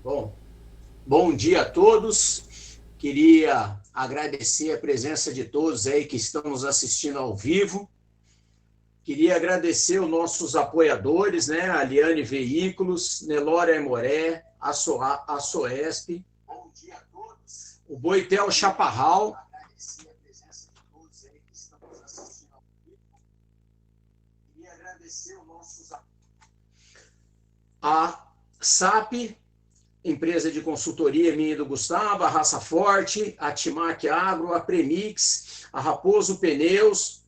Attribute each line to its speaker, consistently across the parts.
Speaker 1: Bom, bom dia a todos. Queria agradecer a presença de todos aí que estão nos assistindo ao vivo. Queria agradecer os nossos apoiadores, né? Aliane Veículos, Nelore Aimoré, a Soesp, o Boitel Chaparral. Agradecer a presença de todos aí que estão nos assistindo ao vivo. Queria agradecer os nossos a SAP, empresa de consultoria minha e do Gustavo, a Raça Forte, a Timac Agro, a Premix, a Raposo Pneus,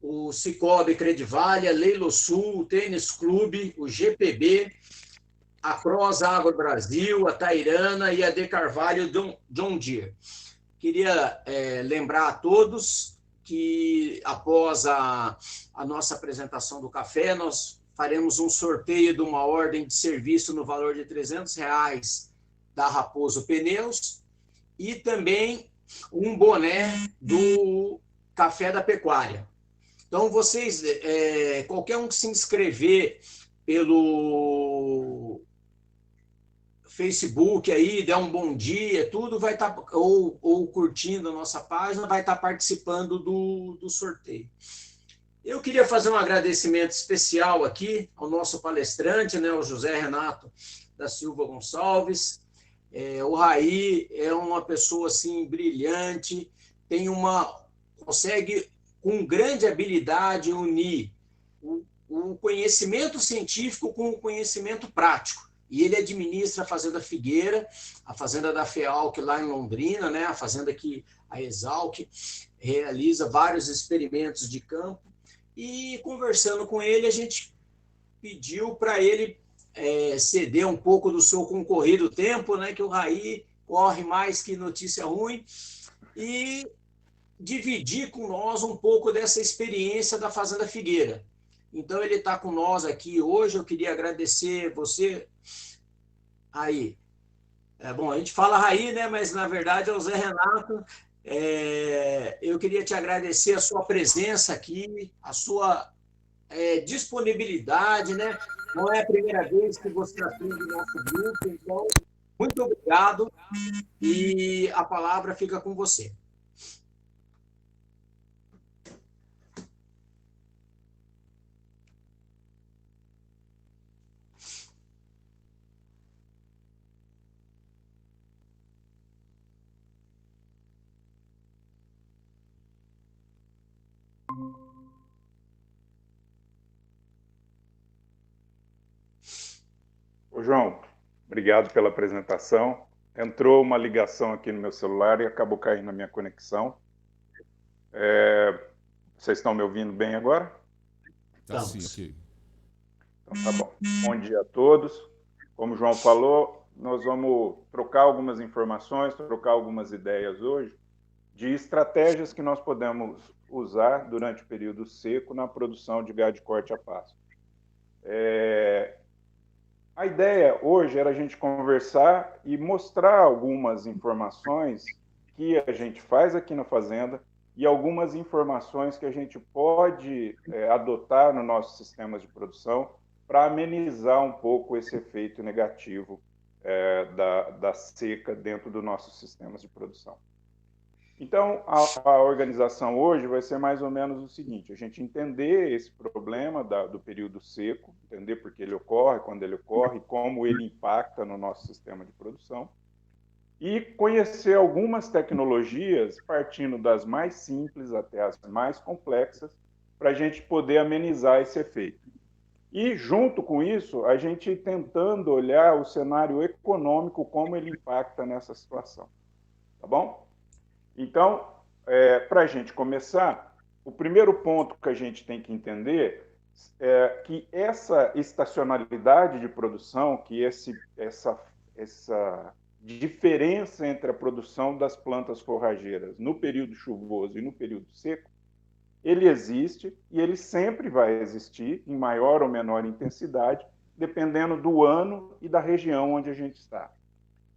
Speaker 1: o Cicobi Credivale, a Leilo Sul, o Tênis Clube, o GPB, a Cross Agro Brasil, a Tairana e a De Carvalho John Deere. Queria lembrar a todos que após a nossa apresentação do café, nós faremos um sorteio de uma ordem de serviço no valor de R$ 300 da Raposo Pneus e também um boné do Café da Pecuária. Então, vocês, qualquer um que se inscrever pelo Facebook aí, der um bom dia, tudo vai estar, ou curtindo a nossa página, vai estar participando do sorteio. Eu queria fazer um agradecimento especial aqui ao nosso palestrante, né, o José Renato da Silva Gonçalves. O Raí é uma pessoa assim brilhante, consegue com grande habilidade unir o conhecimento científico com o conhecimento prático. E ele administra a Fazenda Figueira, a Fazenda da FEALC lá em Londrina, né, a fazenda que a Exalc realiza vários experimentos de campo. E conversando com ele, a gente pediu para ele ceder um pouco do seu concorrido tempo, né, que o Raí corre mais que notícia ruim, e dividir com nós um pouco dessa experiência da Fazenda Figueira. Então, ele está com nós aqui hoje. Eu queria agradecer você, Raí. Bom, a gente fala Raí, né, mas na verdade é o Zé Renato. Eu queria te agradecer a sua presença aqui, a sua disponibilidade, né? Não é a primeira vez que você atende o nosso grupo, então, muito obrigado e a palavra fica com você.
Speaker 2: Ô, João, obrigado pela apresentação. Entrou uma ligação aqui no meu celular e acabou caindo na minha conexão. Vocês estão me ouvindo bem agora?
Speaker 3: Tá sim, ok.
Speaker 2: Então tá bom. Bom dia a todos. Como o João falou, nós vamos trocar algumas informações, trocar algumas ideias hoje de estratégias que nós podemos usar durante o período seco na produção de gado de corte a pasto. A ideia hoje era a gente conversar e mostrar algumas informações que a gente faz aqui na fazenda e algumas informações que a gente pode adotar no nosso sistema de produção para amenizar um pouco esse efeito negativo da seca dentro dos nossos sistemas de produção. Então, a organização hoje vai ser mais ou menos o seguinte: a gente entender esse problema do período seco, entender por que ele ocorre, quando ele ocorre, como ele impacta no nosso sistema de produção, e conhecer algumas tecnologias, partindo das mais simples até as mais complexas, para a gente poder amenizar esse efeito. E, junto com isso, a gente tentando olhar o cenário econômico, como ele impacta nessa situação. Tá bom? Então, para a gente começar, o primeiro ponto que a gente tem que entender é que essa estacionalidade de produção, que essa diferença entre a produção das plantas forrageiras no período chuvoso e no período seco, ele existe e ele sempre vai existir, em maior ou menor intensidade, dependendo do ano e da região onde a gente está.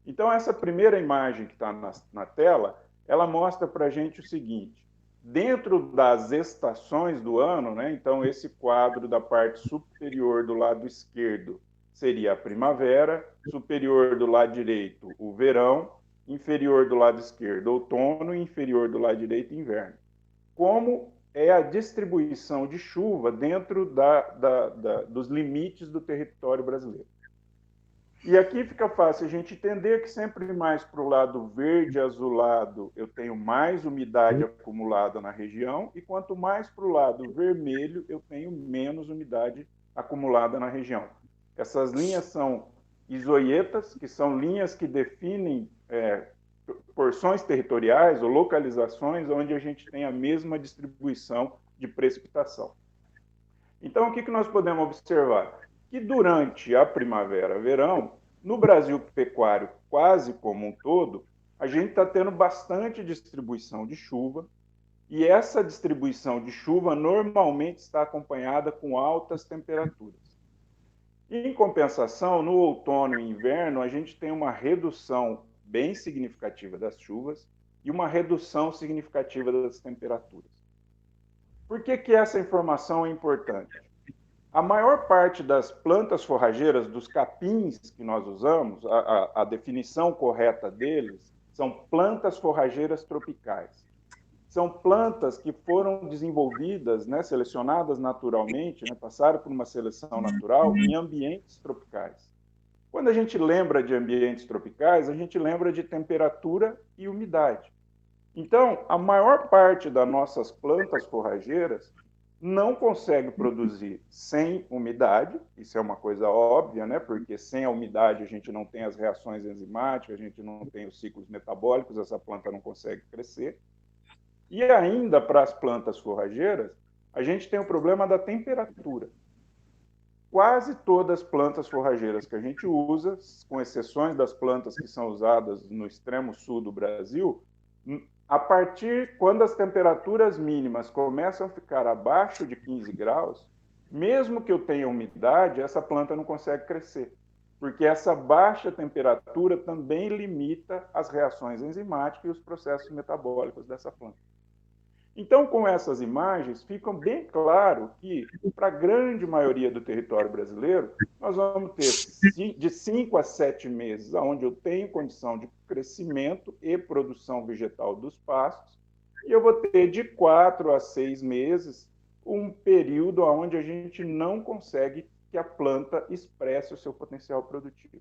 Speaker 2: Então, essa primeira imagem que está na tela, ela mostra para a gente o seguinte: dentro das estações do ano, né, então esse quadro da parte superior do lado esquerdo seria a primavera, superior do lado direito o verão, inferior do lado esquerdo outono e inferior do lado direito inverno. Como é a distribuição de chuva dentro dos limites do território brasileiro. E aqui fica fácil a gente entender que sempre mais para o lado verde azulado eu tenho mais umidade acumulada na região, e quanto mais para o lado vermelho eu tenho menos umidade acumulada na região. Essas linhas são isoietas, que são linhas que definem porções territoriais ou localizações onde a gente tem a mesma distribuição de precipitação. Então, o que nós podemos observar? Que durante a primavera-verão, no Brasil pecuário quase como um todo, a gente está tendo bastante distribuição de chuva, e essa distribuição de chuva normalmente está acompanhada com altas temperaturas. Em compensação, no outono e inverno, a gente tem uma redução bem significativa das chuvas e uma redução significativa das temperaturas. Por que essa informação é importante? A maior parte das plantas forrageiras, dos capins que nós usamos, a definição correta deles, são plantas forrageiras tropicais. São plantas que foram desenvolvidas, selecionadas naturalmente, passaram por uma seleção natural em ambientes tropicais. Quando a gente lembra de ambientes tropicais, a gente lembra de temperatura e umidade. Então, a maior parte das nossas plantas forrageiras não consegue produzir sem umidade, isso é uma coisa óbvia, porque sem a umidade a gente não tem as reações enzimáticas, a gente não tem os ciclos metabólicos, essa planta não consegue crescer. E ainda para as plantas forrageiras, a gente tem o problema da temperatura. Quase todas as plantas forrageiras que a gente usa, com exceções das plantas que são usadas no extremo sul do Brasil, a partir quando as temperaturas mínimas começam a ficar abaixo de 15 graus, mesmo que eu tenha umidade, essa planta não consegue crescer, porque essa baixa temperatura também limita as reações enzimáticas e os processos metabólicos dessa planta. Então, com essas imagens, fica bem claro que, para a grande maioria do território brasileiro, nós vamos ter de 5 a 7 meses onde eu tenho condição de crescimento e produção vegetal dos pastos, e eu vou ter de 4 a 6 meses um período onde a gente não consegue que a planta expresse o seu potencial produtivo.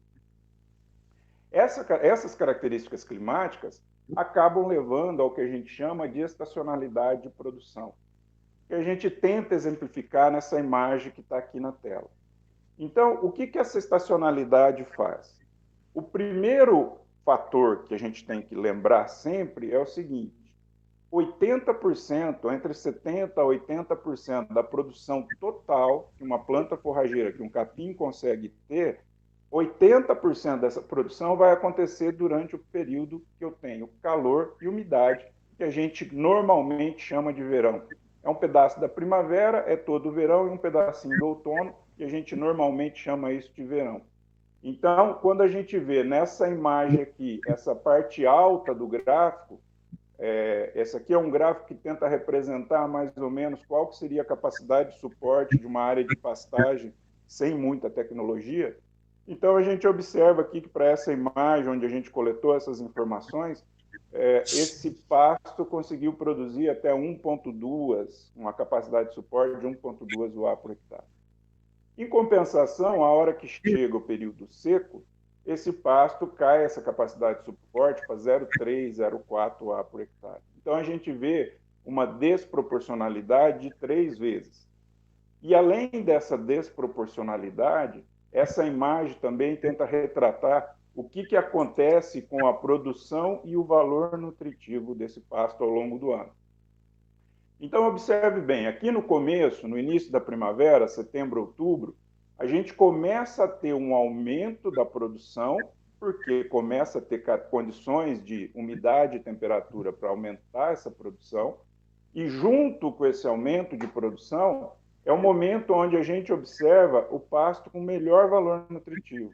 Speaker 2: Essas características climáticas acabam levando ao que a gente chama de estacionalidade de produção, que a gente tenta exemplificar nessa imagem que está aqui na tela. Então, o que essa estacionalidade faz? O primeiro fator que a gente tem que lembrar sempre é o seguinte: 80%, entre 70% a 80% da produção total que uma planta forrageira, que um capim consegue ter, 80% dessa produção vai acontecer durante o período que eu tenho calor e umidade, que a gente normalmente chama de verão. É um pedaço da primavera, é todo o verão, e um pedacinho do outono, que a gente normalmente chama isso de verão. Então, quando a gente vê nessa imagem aqui, essa parte alta do gráfico, esse aqui é um gráfico que tenta representar mais ou menos qual que seria a capacidade de suporte de uma área de pastagem sem muita tecnologia. Então, a gente observa aqui que, para essa imagem, onde a gente coletou essas informações, esse pasto conseguiu produzir até 1,2, uma capacidade de suporte de 1,2 UA por hectare. Em compensação, a hora que chega o período seco, esse pasto cai essa capacidade de suporte para 0,3, 0,4 UA por hectare. Então, a gente vê uma desproporcionalidade de 3 vezes. E, além dessa desproporcionalidade, essa imagem também tenta retratar o que acontece com a produção e o valor nutritivo desse pasto ao longo do ano. Então, observe bem, aqui no começo, no início da primavera, setembro, outubro, a gente começa a ter um aumento da produção, porque começa a ter condições de umidade e temperatura para aumentar essa produção, e junto com esse aumento de produção, é o momento onde a gente observa o pasto com melhor valor nutritivo.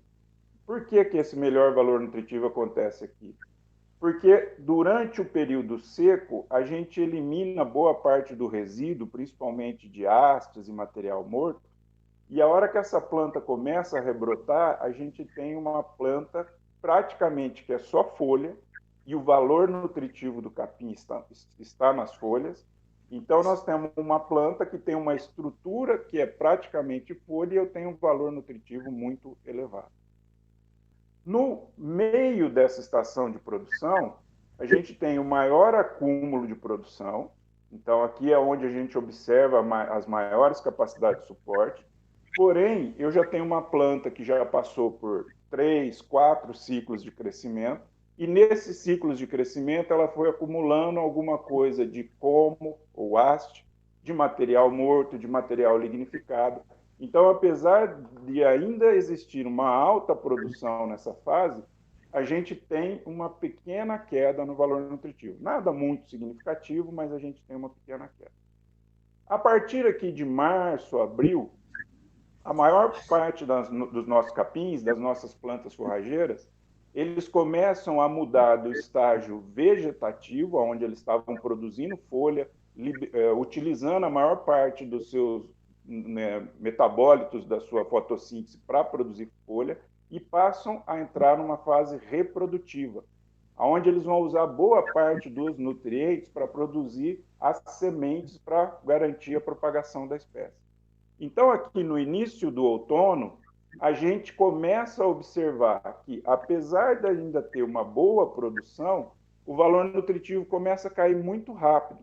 Speaker 2: Por que esse melhor valor nutritivo acontece aqui? Porque durante o período seco, a gente elimina boa parte do resíduo, principalmente de hastes e material morto, E a hora que essa planta começa a rebrotar, a gente tem uma planta praticamente que é só folha, e o valor nutritivo do capim está nas folhas. Então, nós temos uma planta que tem uma estrutura que é praticamente folha e eu tenho um valor nutritivo muito elevado. No meio dessa estação de produção, a gente tem o maior acúmulo de produção. Então, aqui é onde a gente observa as maiores capacidades de suporte. Porém, eu já tenho uma planta que já passou por 3, 4 ciclos de crescimento, e nesses ciclos de crescimento ela foi acumulando alguma coisa de como ou haste, de material morto, de material lignificado. Então, apesar de ainda existir uma alta produção nessa fase, a gente tem uma pequena queda no valor nutritivo. Nada muito significativo, mas a gente tem uma pequena queda. A partir aqui de março, abril, a maior parte dos nossos capins, das nossas plantas forrageiras, eles começam a mudar do estágio vegetativo, onde eles estavam produzindo folha, utilizando a maior parte dos seus metabólitos da sua fotossíntese para produzir folha, e passam a entrar numa fase reprodutiva, onde eles vão usar boa parte dos nutrientes para produzir as sementes para garantir a propagação da espécie. Então, aqui no início do outono, a gente começa a observar que, apesar de ainda ter uma boa produção, o valor nutritivo começa a cair muito rápido.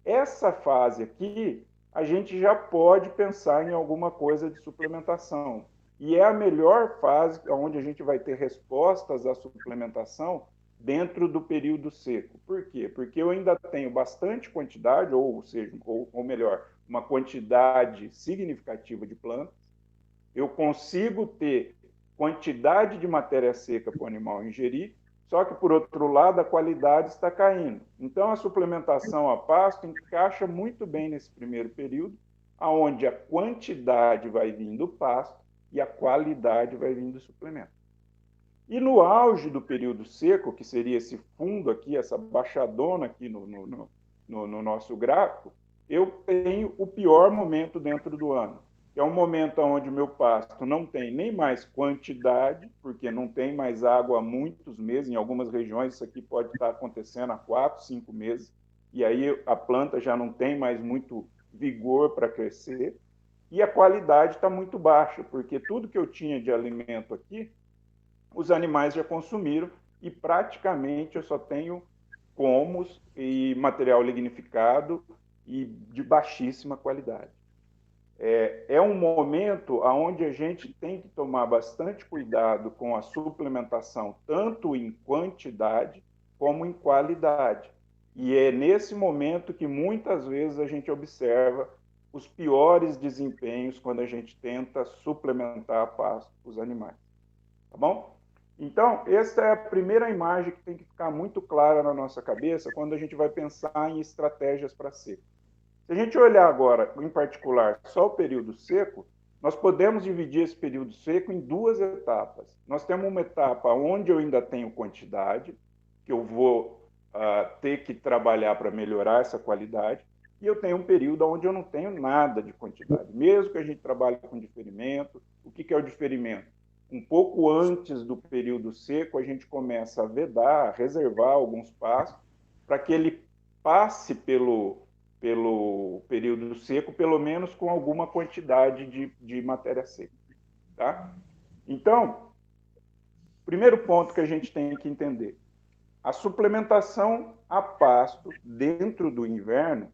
Speaker 2: Essa fase aqui, a gente já pode pensar em alguma coisa de suplementação. E é a melhor fase onde a gente vai ter respostas à suplementação dentro do período seco. Por quê? Porque eu ainda tenho bastante quantidade, ou melhor, uma quantidade significativa de plantas. Eu consigo ter quantidade de matéria seca para o animal ingerir, só que, por outro lado, a qualidade está caindo. Então, a suplementação a pasto encaixa muito bem nesse primeiro período, onde a quantidade vai vir do pasto e a qualidade vai vir do suplemento. E no auge do período seco, que seria esse fundo aqui, essa baixadona aqui no nosso gráfico, eu tenho o pior momento dentro do ano. É um momento onde o meu pasto não tem nem mais quantidade, porque não tem mais água há muitos meses. Em algumas regiões isso aqui pode estar acontecendo há 4, 5 meses, e aí a planta já não tem mais muito vigor para crescer, e a qualidade está muito baixa, porque tudo que eu tinha de alimento aqui, os animais já consumiram, e praticamente eu só tenho comos e material lignificado e de baixíssima qualidade. É um momento onde a gente tem que tomar bastante cuidado com a suplementação, tanto em quantidade como em qualidade. E é nesse momento que muitas vezes a gente observa os piores desempenhos quando a gente tenta suplementar a pasto os animais. Tá bom? Então, essa é a primeira imagem que tem que ficar muito clara na nossa cabeça quando a gente vai pensar em estratégias para seca. Se a gente olhar agora, em particular, só o período seco, nós podemos dividir esse período seco em 2 etapas. Nós temos uma etapa onde eu ainda tenho quantidade, que eu vou ter que trabalhar para melhorar essa qualidade, e eu tenho um período onde eu não tenho nada de quantidade. Mesmo que a gente trabalhe com diferimento, o que é o diferimento? Um pouco antes do período seco, a gente começa a vedar, a reservar alguns pastos, para que ele passe pelo período seco, pelo menos com alguma quantidade de matéria seca. Tá? Então, primeiro ponto que a gente tem que entender, a suplementação a pasto dentro do inverno,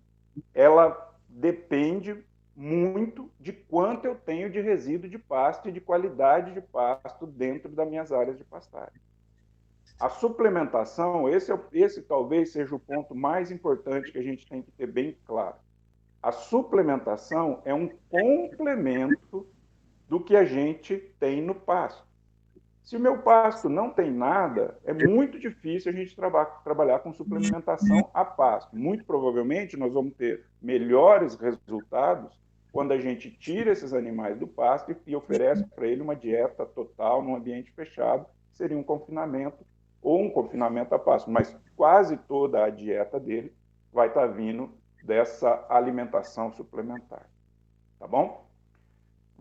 Speaker 2: ela depende muito de quanto eu tenho de resíduo de pasto e de qualidade de pasto dentro das minhas áreas de pastagem. A suplementação, esse talvez seja o ponto mais importante que a gente tem que ter bem claro. A suplementação é um complemento do que a gente tem no pasto. Se o meu pasto não tem nada, é muito difícil a gente trabalhar com suplementação a pasto. Muito provavelmente nós vamos ter melhores resultados quando a gente tira esses animais do pasto e oferece para ele uma dieta total num ambiente fechado, que seria um confinamento ou um confinamento a pasto, mas quase toda a dieta dele vai estar vindo dessa alimentação suplementar. Tá bom?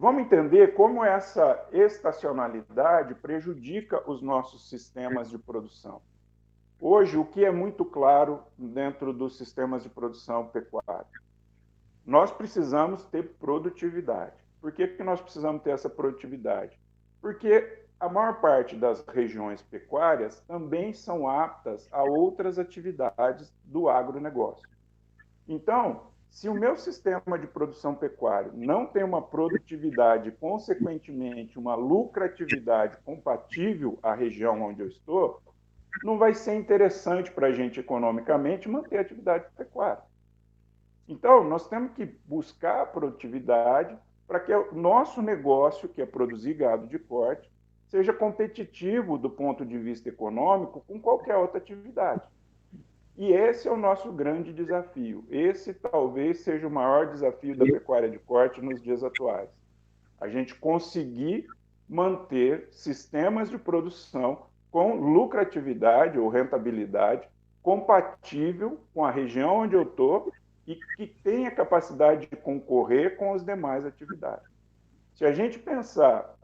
Speaker 2: Vamos entender como essa estacionalidade prejudica os nossos sistemas de produção. Hoje, o que é muito claro dentro dos sistemas de produção pecuária? Nós precisamos ter produtividade. Por que nós precisamos ter essa produtividade? Porque a maior parte das regiões pecuárias também são aptas a outras atividades do agronegócio. Então, se o meu sistema de produção pecuária não tem uma produtividade, consequentemente, uma lucratividade compatível à região onde eu estou, não vai ser interessante para a gente economicamente manter a atividade pecuária. Então, nós temos que buscar a produtividade para que o nosso negócio, que é produzir gado de corte, seja competitivo do ponto de vista econômico com qualquer outra atividade. E esse é o nosso grande desafio. Esse talvez seja o maior desafio da pecuária de corte nos dias atuais. A gente conseguir manter sistemas de produção com lucratividade ou rentabilidade compatível com a região onde eu estou e que tenha capacidade de concorrer com as demais atividades. Se a gente pensar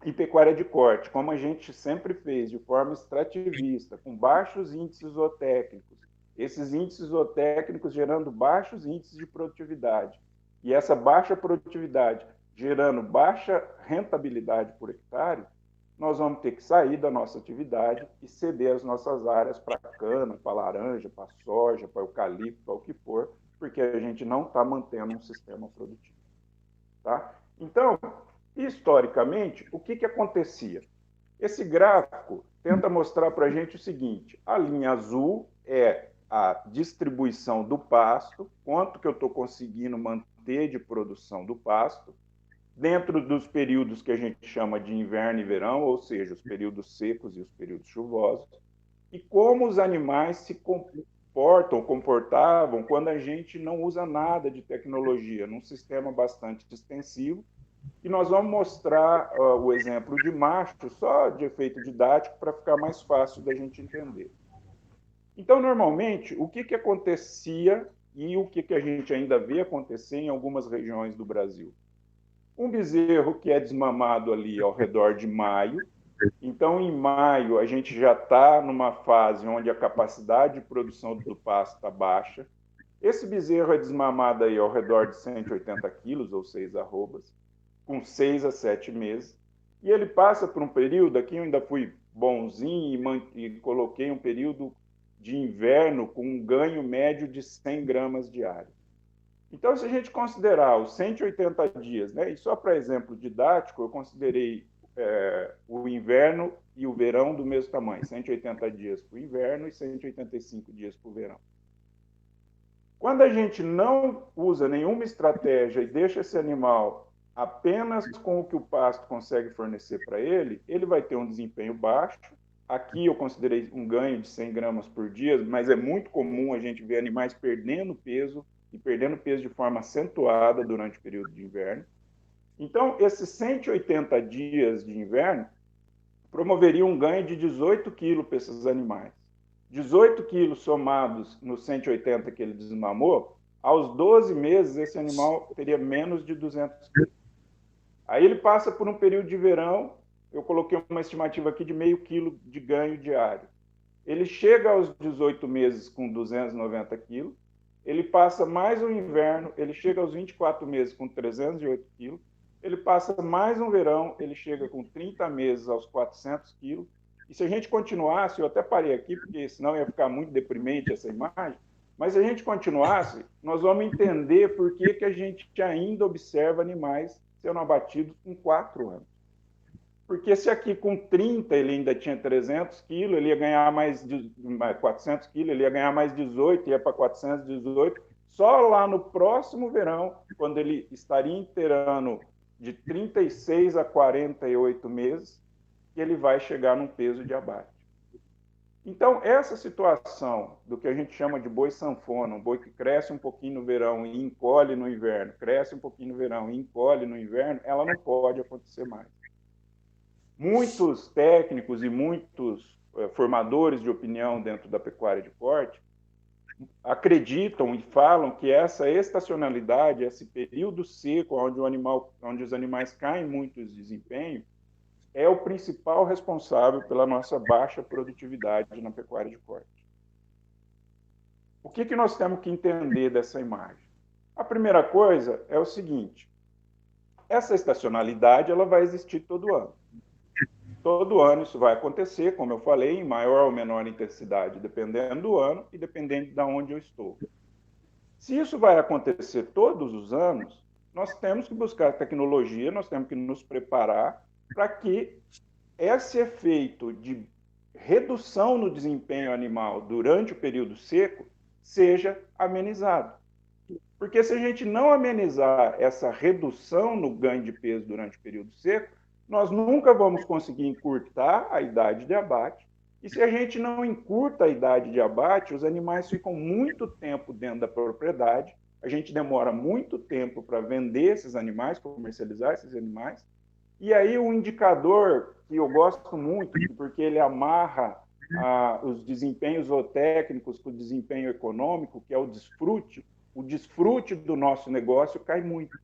Speaker 2: em pecuária de corte, como a gente sempre fez, de forma extrativista, com baixos índices zootécnicos, esses índices zootécnicos gerando baixos índices de produtividade, e essa baixa produtividade gerando baixa rentabilidade por hectare, nós vamos ter que sair da nossa atividade e ceder as nossas áreas para cana, para laranja, para soja, para eucalipto, para o que for, porque a gente não está mantendo um sistema produtivo. Tá? Então, historicamente, o que acontecia? Esse gráfico tenta mostrar para a gente o seguinte: a linha azul é a distribuição do pasto, quanto que eu estou conseguindo manter de produção do pasto, dentro dos períodos que a gente chama de inverno e verão, ou seja, os períodos secos e os períodos chuvosos, e como os animais se comportavam quando a gente não usa nada de tecnologia, num sistema bastante extensivo. E nós vamos mostrar o exemplo de macho, só de efeito didático, para ficar mais fácil da gente entender. Então, normalmente, o que acontecia e o que a gente ainda vê acontecer em algumas regiões do Brasil? Um bezerro que é desmamado ali ao redor de maio. Então, em maio, a gente já está numa fase onde a capacidade de produção do pasto está baixa. Esse bezerro é desmamado aí ao redor de 180 quilos, ou 6 arrobas, com 6 a 7 meses. E ele passa por um período, aqui eu ainda fui bonzinho e coloquei um período de inverno com um ganho médio de 100 gramas diário. Então, se a gente considerar os 180 dias, né, e só para exemplo didático, eu considerei o inverno e o verão do mesmo tamanho, 180 dias para o inverno e 185 dias para o verão. Quando a gente não usa nenhuma estratégia e deixa esse animal apenas com o que o pasto consegue fornecer para ele, ele vai ter um desempenho baixo. Aqui eu considerei um ganho de 100 gramas por dia, mas é muito comum a gente ver animais perdendo peso e perdendo peso de forma acentuada durante o período de inverno. Então, esses 180 dias de inverno promoveriam um ganho de 18 quilos para esses animais. 18 quilos somados nos 180 que ele desmamou, aos 12 meses esse animal teria menos de 200 quilos. Aí ele passa por um período de verão, eu coloquei uma estimativa aqui de meio quilo de ganho diário. Ele chega aos 18 meses com 290 quilos, ele passa mais um inverno, ele chega aos 24 meses com 308 quilos, ele passa mais um verão, ele chega com 30 meses aos 400 quilos, e se a gente continuasse, eu até parei aqui, porque senão ia ficar muito deprimente essa imagem, mas se a gente continuasse, nós vamos entender por que a gente ainda observa animais sendo abatidos com 4 anos. Porque se aqui com 30 ele ainda tinha 300 quilos, ele ia ganhar mais 400 quilos, ele ia ganhar mais 18, ia para 418, só lá no próximo verão, quando ele estaria inteirando de 36 a 48 meses, que ele vai chegar num peso de abate. Então, essa situação do que a gente chama de boi sanfona, um boi que cresce um pouquinho no verão e encolhe no inverno, cresce um pouquinho no verão e encolhe no inverno, ela não pode acontecer mais. Muitos técnicos e muitos formadores de opinião dentro da pecuária de corte acreditam e falam que essa estacionalidade, esse período seco onde os animais caem muito de desempenho, é o principal responsável pela nossa baixa produtividade na pecuária de corte. O que nós temos que entender dessa imagem? A primeira coisa é o seguinte: essa estacionalidade ela vai existir todo ano. Todo ano isso vai acontecer, como eu falei, em maior ou menor intensidade, dependendo do ano e dependendo de onde eu estou. Se isso vai acontecer todos os anos, nós temos que buscar tecnologia, nós temos que nos preparar para que esse efeito de redução no desempenho animal durante o período seco seja amenizado. Porque se a gente não amenizar essa redução no ganho de peso durante o período seco, nós nunca vamos conseguir encurtar a idade de abate. E se a gente não encurta a idade de abate, os animais ficam muito tempo dentro da propriedade, a gente demora muito tempo para vender esses animais, comercializar esses animais. E aí o indicador que eu gosto muito, porque ele amarra os desempenhos zootécnicos com o desempenho econômico, que é o desfrute do nosso negócio cai muito.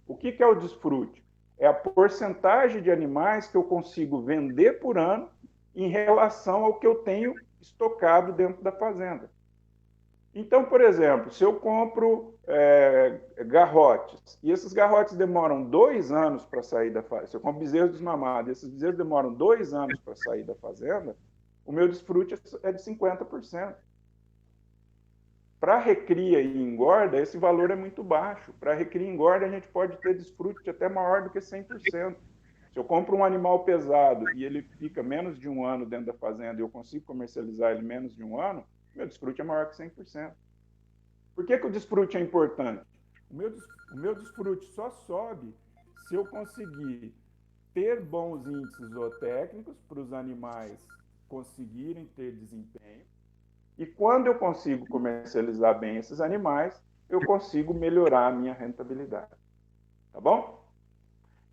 Speaker 2: O que é o desfrute? É a porcentagem de animais que eu consigo vender por ano em relação ao que eu tenho estocado dentro da fazenda. Então, por exemplo, se eu compro garrotes, e esses garrotes demoram 2 anos para sair da fazenda, se eu compro bezerros desmamados, e esses bezerros demoram 2 anos para sair da fazenda, o meu desfrute é de 50%. Para recria e engorda, esse valor é muito baixo. Para recria e engorda, a gente pode ter desfrute até maior do que 100%. Se eu compro um animal pesado e ele fica menos de 1 ano dentro da fazenda e eu consigo comercializar ele menos de 1 ano, meu desfrute é maior que 100%. Por que o desfrute é importante? O meu desfrute só sobe se eu conseguir ter bons índices zootécnicos para os animais conseguirem ter desempenho. E quando eu consigo comercializar bem esses animais, eu consigo melhorar a minha rentabilidade. Tá bom?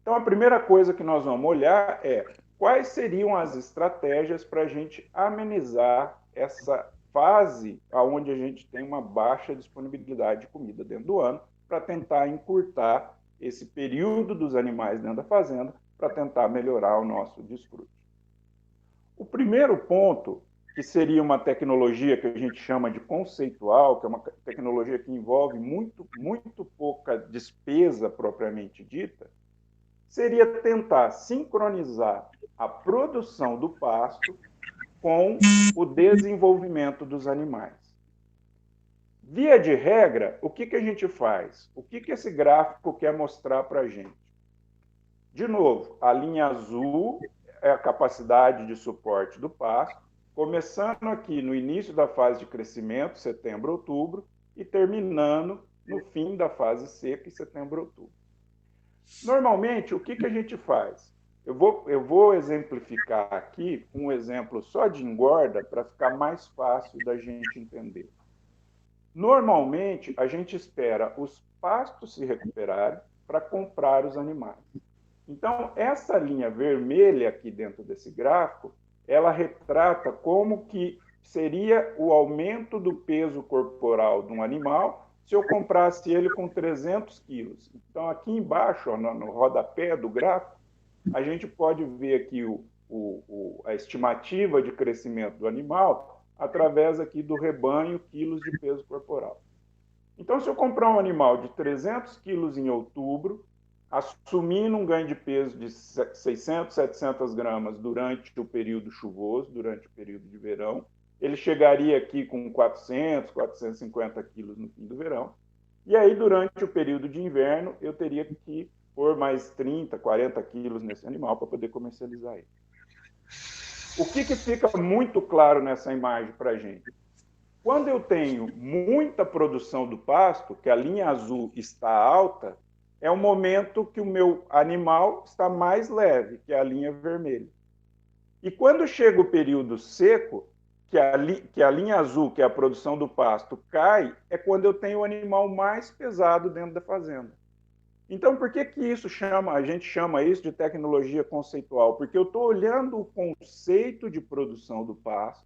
Speaker 2: Então, a primeira coisa que nós vamos olhar é quais seriam as estratégias para a gente amenizar essa fase onde a gente tem uma baixa disponibilidade de comida dentro do ano, para tentar encurtar esse período dos animais dentro da fazenda, para tentar melhorar o nosso desfrute. O primeiro ponto, que seria uma tecnologia que a gente chama de conceitual, que é uma tecnologia que envolve muito pouca despesa propriamente dita, seria tentar sincronizar a produção do pasto com o desenvolvimento dos animais. Via de regra, o que a gente faz? O que esse gráfico quer mostrar para a gente? De novo, a linha azul é a capacidade de suporte do pasto, começando aqui no início da fase de crescimento, setembro, outubro, e terminando no fim da fase seca, em setembro, outubro. Normalmente, o que a gente faz? Eu vou exemplificar aqui um exemplo só de engorda para ficar mais fácil da gente entender. Normalmente, a gente espera os pastos se recuperarem para comprar os animais. Então, essa linha vermelha aqui dentro desse gráfico, ela retrata como que seria o aumento do peso corporal de um animal se eu comprasse ele com 300 quilos. Então, aqui embaixo, no rodapé do gráfico, a gente pode ver aqui a estimativa de crescimento do animal através aqui do rebanho quilos de peso corporal. Então, se eu comprar um animal de 300 quilos em outubro, assumindo um ganho de peso de 600, 700 gramas durante o período chuvoso, durante o período de verão, ele chegaria aqui com 400, 450 quilos no fim do verão. E aí, durante o período de inverno, eu teria que pôr mais 30, 40 quilos nesse animal para poder comercializar ele. O que fica muito claro nessa imagem para a gente? Quando eu tenho muita produção do pasto, que a linha azul está alta, é o momento que o meu animal está mais leve, que é a linha vermelha. E quando chega o período seco, que a linha azul, que é a produção do pasto, cai, é quando eu tenho o animal mais pesado dentro da fazenda. Então, por que a gente chama isso de tecnologia conceitual? Porque eu estou olhando o conceito de produção do pasto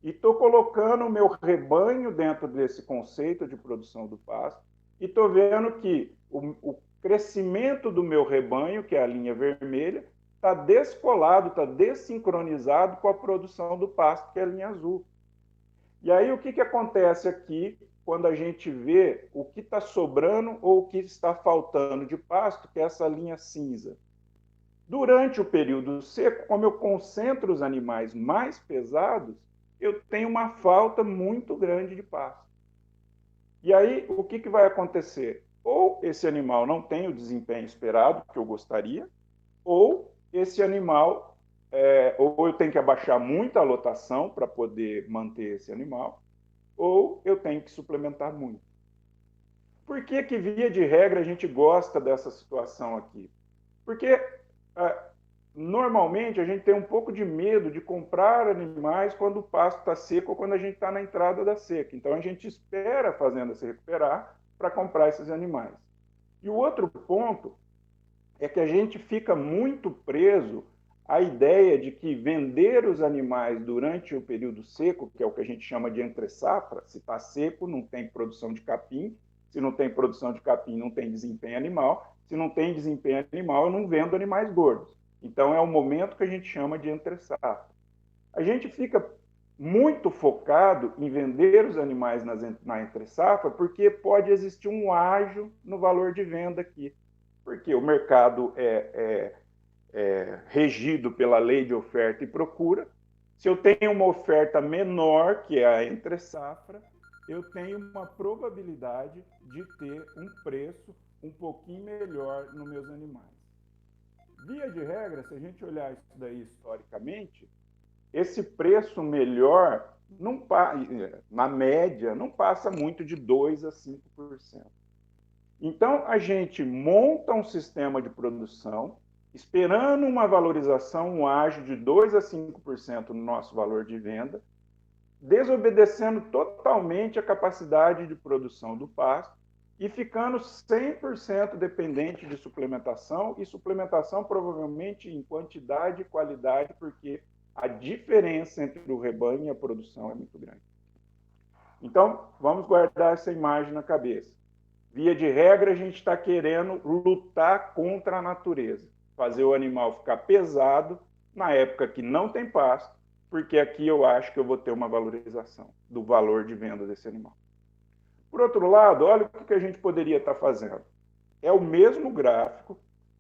Speaker 2: e estou colocando o meu rebanho dentro desse conceito de produção do pasto e estou vendo que o crescimento do meu rebanho, que é a linha vermelha, está descolado, está desincronizado com a produção do pasto, que é a linha azul. E aí o que acontece aqui quando a gente vê o que está sobrando ou o que está faltando de pasto, que é essa linha cinza? Durante o período seco, como eu concentro os animais mais pesados, eu tenho uma falta muito grande de pasto. E aí, o que vai acontecer? Ou esse animal não tem o desempenho esperado, que eu gostaria, ou esse animal, ou eu tenho que abaixar muito a lotação para poder manter esse animal, ou eu tenho que suplementar muito. Por que, via de regra, a gente gosta dessa situação aqui? Porque normalmente a gente tem um pouco de medo de comprar animais quando o pasto está seco ou quando a gente está na entrada da seca. Então a gente espera a fazenda se recuperar para comprar esses animais. E o outro ponto é que a gente fica muito preso à ideia de que vender os animais durante o período seco, que é o que a gente chama de entre-safra, se está seco, não tem produção de capim, se não tem produção de capim, não tem desempenho animal, se não tem desempenho animal, eu não vendo animais gordos. Então, é o momento que a gente chama de entre-safra. A gente fica muito focado em vender os animais na entre-safra porque pode existir um ágio no valor de venda aqui. Porque o mercado é regido pela lei de oferta e procura. Se eu tenho uma oferta menor, que é a entre-safra, eu tenho uma probabilidade de ter um preço um pouquinho melhor nos meus animais. Via de regra, se a gente olhar isso daí historicamente, esse preço melhor, na média, não passa muito de 2% a 5%. Então, a gente monta um sistema de produção, esperando uma valorização, um ágio de 2% a 5% no nosso valor de venda, desobedecendo totalmente a capacidade de produção do pasto e ficando 100% dependente de suplementação, e suplementação provavelmente em quantidade e qualidade, porque a diferença entre o rebanho e a produção é muito grande. Então, vamos guardar essa imagem na cabeça. Via de regra, a gente está querendo lutar contra a natureza, fazer o animal ficar pesado na época que não tem pasto, porque aqui eu acho que eu vou ter uma valorização do valor de venda desse animal. Por outro lado, olha o que a gente poderia estar fazendo. É o mesmo gráfico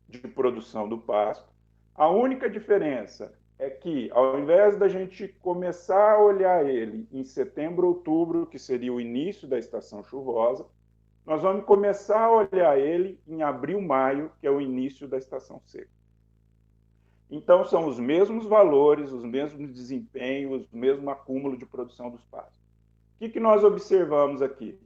Speaker 2: de produção do pasto, a única diferença é que, ao invés da gente começar a olhar ele em setembro, outubro, que seria o início da estação chuvosa, nós vamos começar a olhar ele em abril, maio, que é o início da estação seca. Então, são os mesmos valores, os mesmos desempenhos, o mesmo acúmulo de produção dos pastos. O que nós observamos aqui?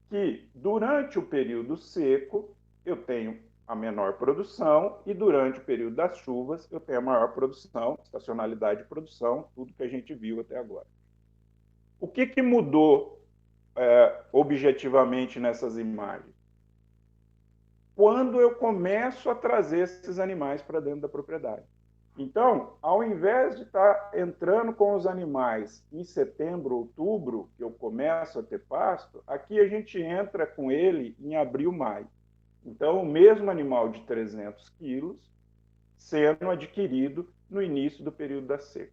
Speaker 2: Que, durante o período seco, eu tenho a menor produção e, durante o período das chuvas, eu tenho a maior produção, estacionalidade de produção, tudo que a gente viu até agora. O que mudou objetivamente nessas imagens? Quando eu começo a trazer esses animais para dentro da propriedade. Então, ao invés de estar entrando com os animais em setembro, outubro, que eu começo a ter pasto, aqui a gente entra com ele em abril, maio. Então, o mesmo animal de 300 quilos sendo adquirido no início do período da seca.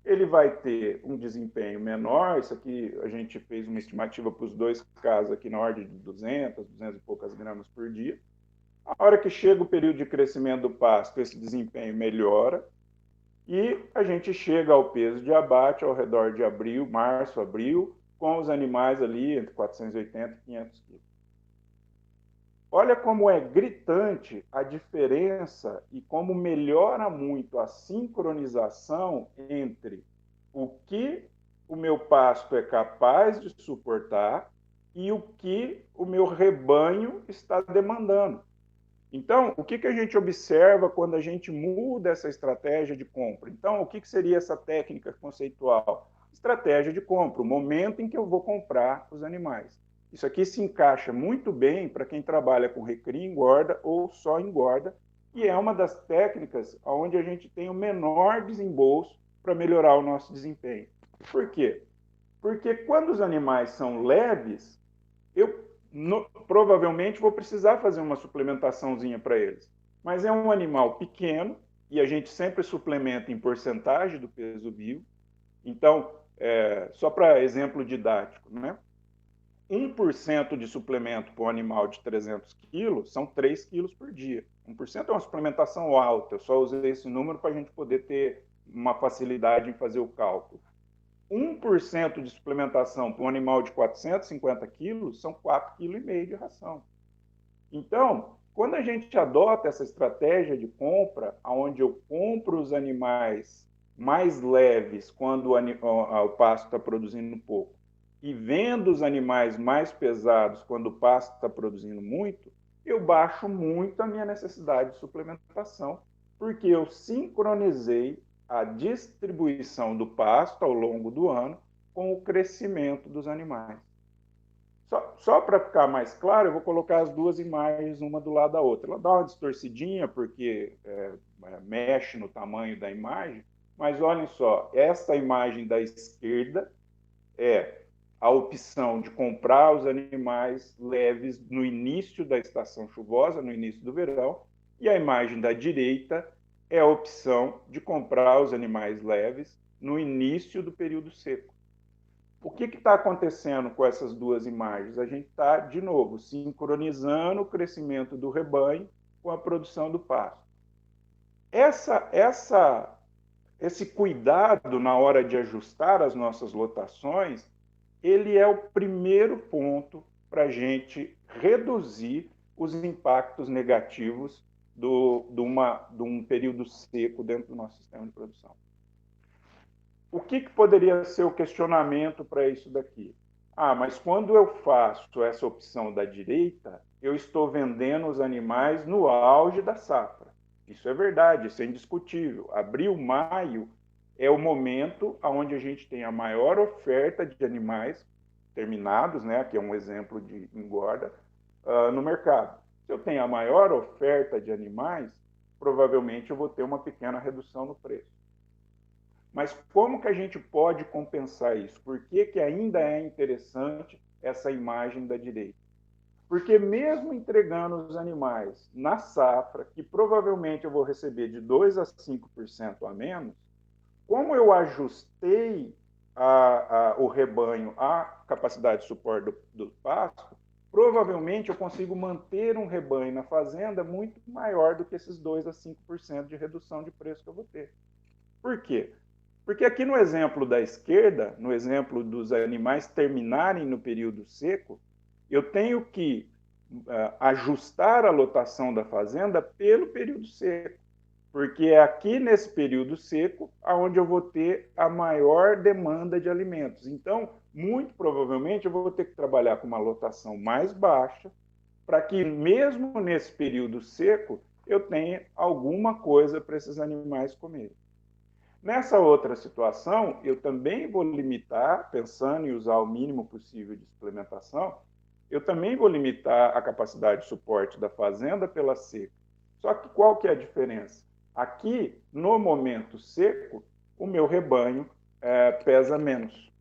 Speaker 2: Ele vai ter um desempenho menor, isso aqui a gente fez uma estimativa para os dois casos aqui na ordem de 200 e poucas gramas por dia. A hora que chega o período de crescimento do pasto, esse desempenho melhora e a gente chega ao peso de abate ao redor de abril, março, abril, com os animais ali entre 480 e 500 quilos. Olha como é gritante a diferença e como melhora muito a sincronização entre o que o meu pasto é capaz de suportar e o que o meu rebanho está demandando. Então, o que a gente observa quando a gente muda essa estratégia de compra? Então, o que seria essa técnica conceitual? Estratégia de compra, o momento em que eu vou comprar os animais. Isso aqui se encaixa muito bem para quem trabalha com recria e engorda ou só engorda, e é uma das técnicas onde a gente tem o menor desembolso para melhorar o nosso desempenho. Por quê? Porque quando os animais são leves, eu provavelmente vou precisar fazer uma suplementaçãozinha para eles. Mas é um animal pequeno, e a gente sempre suplementa em porcentagem do peso vivo. Então, só para exemplo didático, né? 1% de suplemento para um animal de 300 quilos são 3 quilos por dia. 1% é uma suplementação alta, eu só usei esse número para a gente poder ter uma facilidade em fazer o cálculo. 1% de suplementação para um animal de 450 quilos são 4,5 kg de ração. Então, quando a gente adota essa estratégia de compra, onde eu compro os animais mais leves quando o pasto está produzindo pouco, e vendo os animais mais pesados quando o pasto está produzindo muito, eu baixo muito a minha necessidade de suplementação, porque eu sincronizei a distribuição do pasto ao longo do ano com o crescimento dos animais. Só para ficar mais claro, eu vou colocar as duas imagens uma do lado da outra. Ela dá uma distorcidinha porque mexe no tamanho da imagem, mas olhem só, essa imagem da esquerda é a opção de comprar os animais leves no início da estação chuvosa, no início do verão, e a imagem da direita é a opção de comprar os animais leves no início do período seco. O que está acontecendo com essas duas imagens? A gente está, de novo, sincronizando o crescimento do rebanho com a produção do pasto. Esse cuidado na hora de ajustar as nossas lotações, ele é o primeiro ponto para a gente reduzir os impactos negativos de um período seco dentro do nosso sistema de produção. O que poderia ser o questionamento para isso daqui? Mas quando eu faço essa opção da direita, eu estou vendendo os animais no auge da safra. Isso é verdade, isso é indiscutível. Abril, maio é o momento onde a gente tem a maior oferta de animais terminados, né, que é um exemplo de engorda, no mercado. Se eu tenho a maior oferta de animais, provavelmente eu vou ter uma pequena redução no preço. Mas como que a gente pode compensar isso? Por que ainda é interessante essa imagem da direita? Porque mesmo entregando os animais na safra, que provavelmente eu vou receber de 2% a 5% a menos, como eu ajustei o rebanho à capacidade de suporte do pasto, provavelmente eu consigo manter um rebanho na fazenda muito maior do que esses 2% a 5% de redução de preço que eu vou ter. Por quê? Porque aqui no exemplo da esquerda, no exemplo dos animais terminarem no período seco, eu tenho que ajustar a lotação da fazenda pelo período seco, porque é aqui nesse período seco onde eu vou ter a maior demanda de alimentos. Então, muito provavelmente, eu vou ter que trabalhar com uma lotação mais baixa para que, mesmo nesse período seco, eu tenha alguma coisa para esses animais comerem. Nessa outra situação, eu também vou limitar, pensando em usar o mínimo possível de suplementação, eu também vou limitar a capacidade de suporte da fazenda pela seca. Só que qual que é a diferença? Aqui, no momento seco, o meu rebanho pesa menos.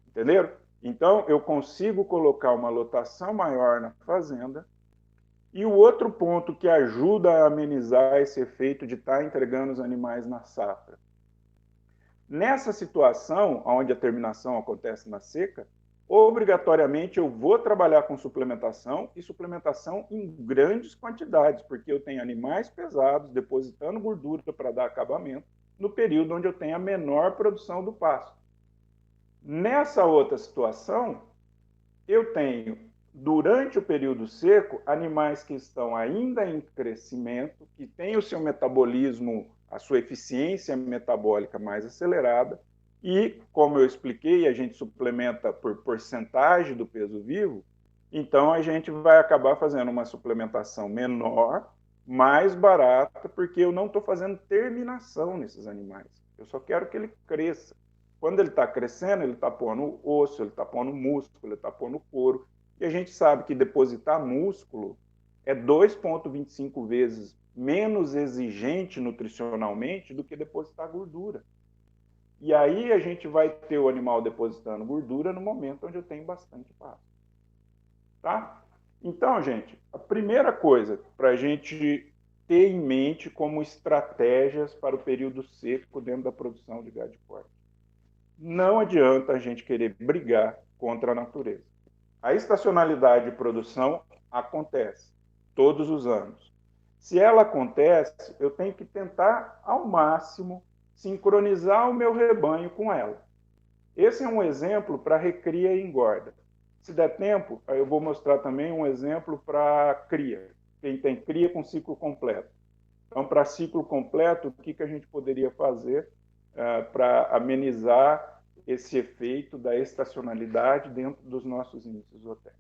Speaker 2: Entenderam? Então, eu consigo colocar uma lotação maior na fazenda. E o outro ponto que ajuda a amenizar esse efeito de estar entregando os animais na safra. Nessa situação, onde a terminação acontece na seca, obrigatoriamente eu vou trabalhar com suplementação e suplementação em grandes quantidades, porque eu tenho animais pesados depositando gordura para dar acabamento no período onde eu tenho a menor produção do pasto. Nessa outra situação, eu tenho, durante o período seco, animais que estão ainda em crescimento, que têm o seu metabolismo, a sua eficiência metabólica mais acelerada, e, como eu expliquei, a gente suplementa por porcentagem do peso vivo, então a gente vai acabar fazendo uma suplementação menor, mais barata, porque eu não estou fazendo terminação nesses animais. Eu só quero que ele cresça. Quando ele está crescendo, ele está pondo osso, ele está pondo músculo, ele está pondo couro. E a gente sabe que depositar músculo é 2,25 vezes menos exigente nutricionalmente do que depositar gordura. E aí a gente vai ter o animal depositando gordura no momento onde eu tenho bastante pasto. Tá? Então, gente, a primeira coisa para a gente ter em mente como estratégias para o período seco dentro da produção de gado de corte. Não adianta a gente querer brigar contra a natureza. A estacionalidade de produção acontece todos os anos. Se ela acontece, eu tenho que tentar ao máximo sincronizar o meu rebanho com ela. Esse é um exemplo para recria e engorda. Se der tempo, eu vou mostrar também um exemplo para cria. Quem tem cria com ciclo completo. Então, para ciclo completo, o que a gente poderia fazer para amenizar esse efeito da estacionalidade dentro dos nossos índices zootécnicos?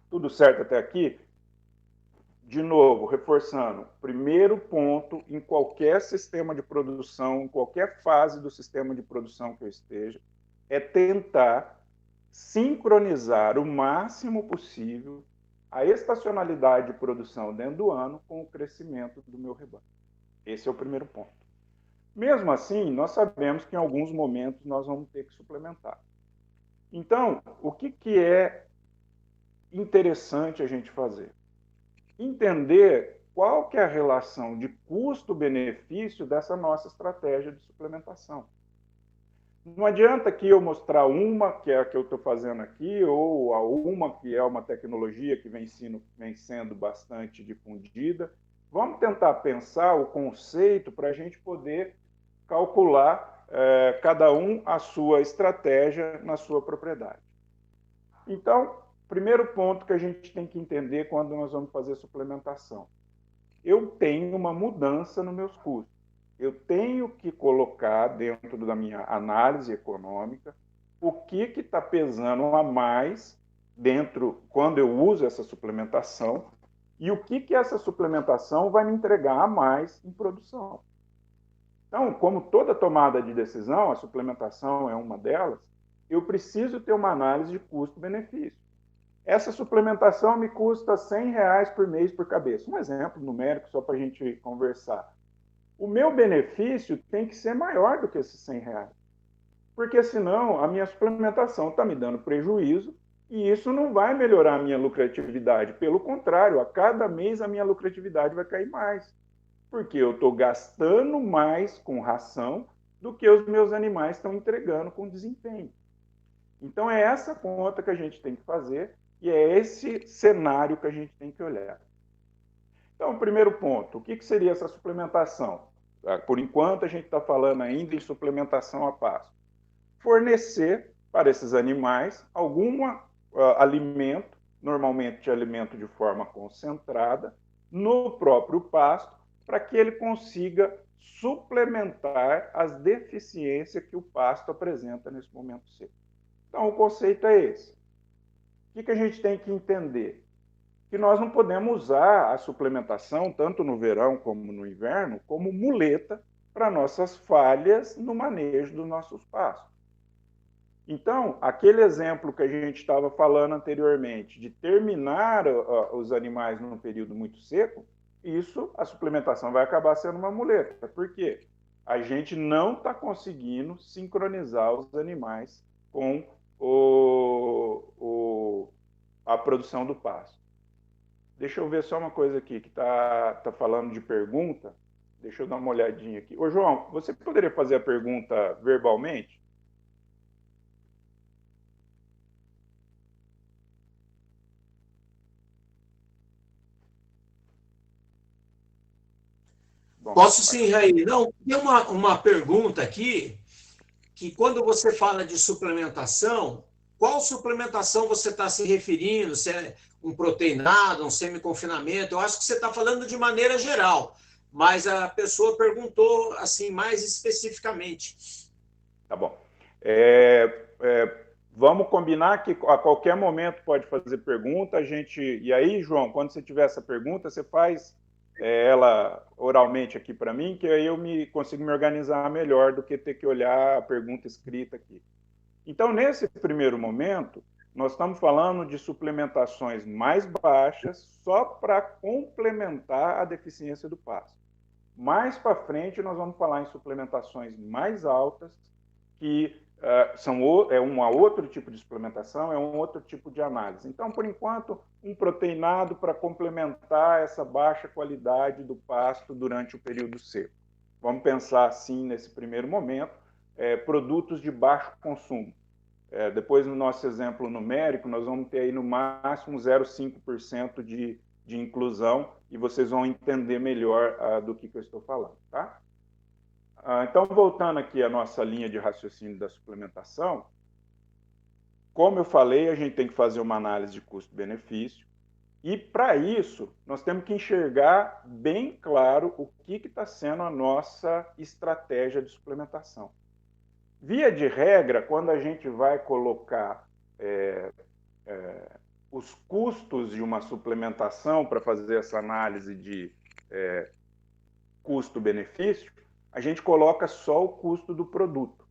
Speaker 2: Tudo certo até aqui? De novo, reforçando, primeiro ponto em qualquer sistema de produção, em qualquer fase do sistema de produção que eu esteja, é tentar sincronizar o máximo possível a estacionalidade de produção dentro do ano com o crescimento do meu rebanho. Esse é o primeiro ponto. Mesmo assim, nós sabemos que em alguns momentos nós vamos ter que suplementar. Então, o que é interessante a gente fazer? Entender qual que é a relação de custo-benefício dessa nossa estratégia de suplementação. Não adianta que eu mostrar uma, que é a que eu estou fazendo aqui, ou a uma que é uma tecnologia que vem sendo bastante difundida. Vamos tentar pensar o conceito para a gente poder calcular cada um a sua estratégia na sua propriedade. Então, primeiro ponto que a gente tem que entender quando nós vamos fazer suplementação. Eu tenho uma mudança nos meus custos. Eu tenho que colocar dentro da minha análise econômica o que está pesando a mais dentro, quando eu uso essa suplementação, e o que essa suplementação vai me entregar a mais em produção. Então, como toda tomada de decisão, a suplementação é uma delas, eu preciso ter uma análise de custo-benefício. Essa suplementação me custa R$100 por mês por cabeça. Um exemplo numérico, só para a gente conversar. O meu benefício tem que ser maior do que esses R$100. Porque senão a minha suplementação está me dando prejuízo e isso não vai melhorar a minha lucratividade. Pelo contrário, a cada mês a minha lucratividade vai cair mais. Porque eu estou gastando mais com ração do que os meus animais estão entregando com desempenho. Então é essa conta que a gente tem que fazer e é esse cenário que a gente tem que olhar. Então, primeiro ponto, o que seria essa suplementação? Por enquanto, a gente está falando ainda em suplementação a pasto. Fornecer para esses animais algum alimento, normalmente alimento de forma concentrada, no próprio pasto, para que ele consiga suplementar as deficiências que o pasto apresenta nesse momento seco. Então, o conceito é esse. O que a gente tem que entender? Que nós não podemos usar a suplementação, tanto no verão como no inverno, como muleta para nossas falhas no manejo dos nossos pastos. Então, aquele exemplo que a gente estava falando anteriormente, de terminar os animais num período muito seco, a suplementação vai acabar sendo uma muleta. Por quê? A gente não está conseguindo sincronizar os animais com a produção do pasto. Deixa eu ver só uma coisa aqui, que tá falando de pergunta. Deixa eu dar uma olhadinha aqui. Ô, João, você poderia fazer a pergunta verbalmente?
Speaker 1: Bom, posso sim, Raí. Não, tem uma pergunta aqui, que quando você fala de suplementação, qual suplementação você está se referindo? Se é um proteinado, um semi-confinamento? Eu acho que você está falando de maneira geral, mas a pessoa perguntou assim mais especificamente.
Speaker 2: Tá bom. Vamos combinar que a qualquer momento pode fazer pergunta. E aí, João, quando você tiver essa pergunta, você faz ela oralmente aqui para mim, que aí eu consigo me organizar melhor do que ter que olhar a pergunta escrita aqui. Então, nesse primeiro momento, nós estamos falando de suplementações mais baixas só para complementar a deficiência do pasto. Mais para frente, nós vamos falar em suplementações mais altas, que é um outro tipo de suplementação, é um outro tipo de análise. Então, por enquanto, um proteinado para complementar essa baixa qualidade do pasto durante o período seco. Vamos pensar assim nesse primeiro momento, produtos de baixo consumo. Depois, no nosso exemplo numérico, nós vamos ter aí no máximo 0,5% de inclusão e vocês vão entender melhor do que eu estou falando, tá? Então, voltando aqui à nossa linha de raciocínio da suplementação, como eu falei, a gente tem que fazer uma análise de custo-benefício e, para isso, nós temos que enxergar bem claro o que está sendo a nossa estratégia de suplementação. Via de regra, quando a gente vai colocar os custos de uma suplementação para fazer essa análise de custo-benefício, a gente coloca só o custo do produto.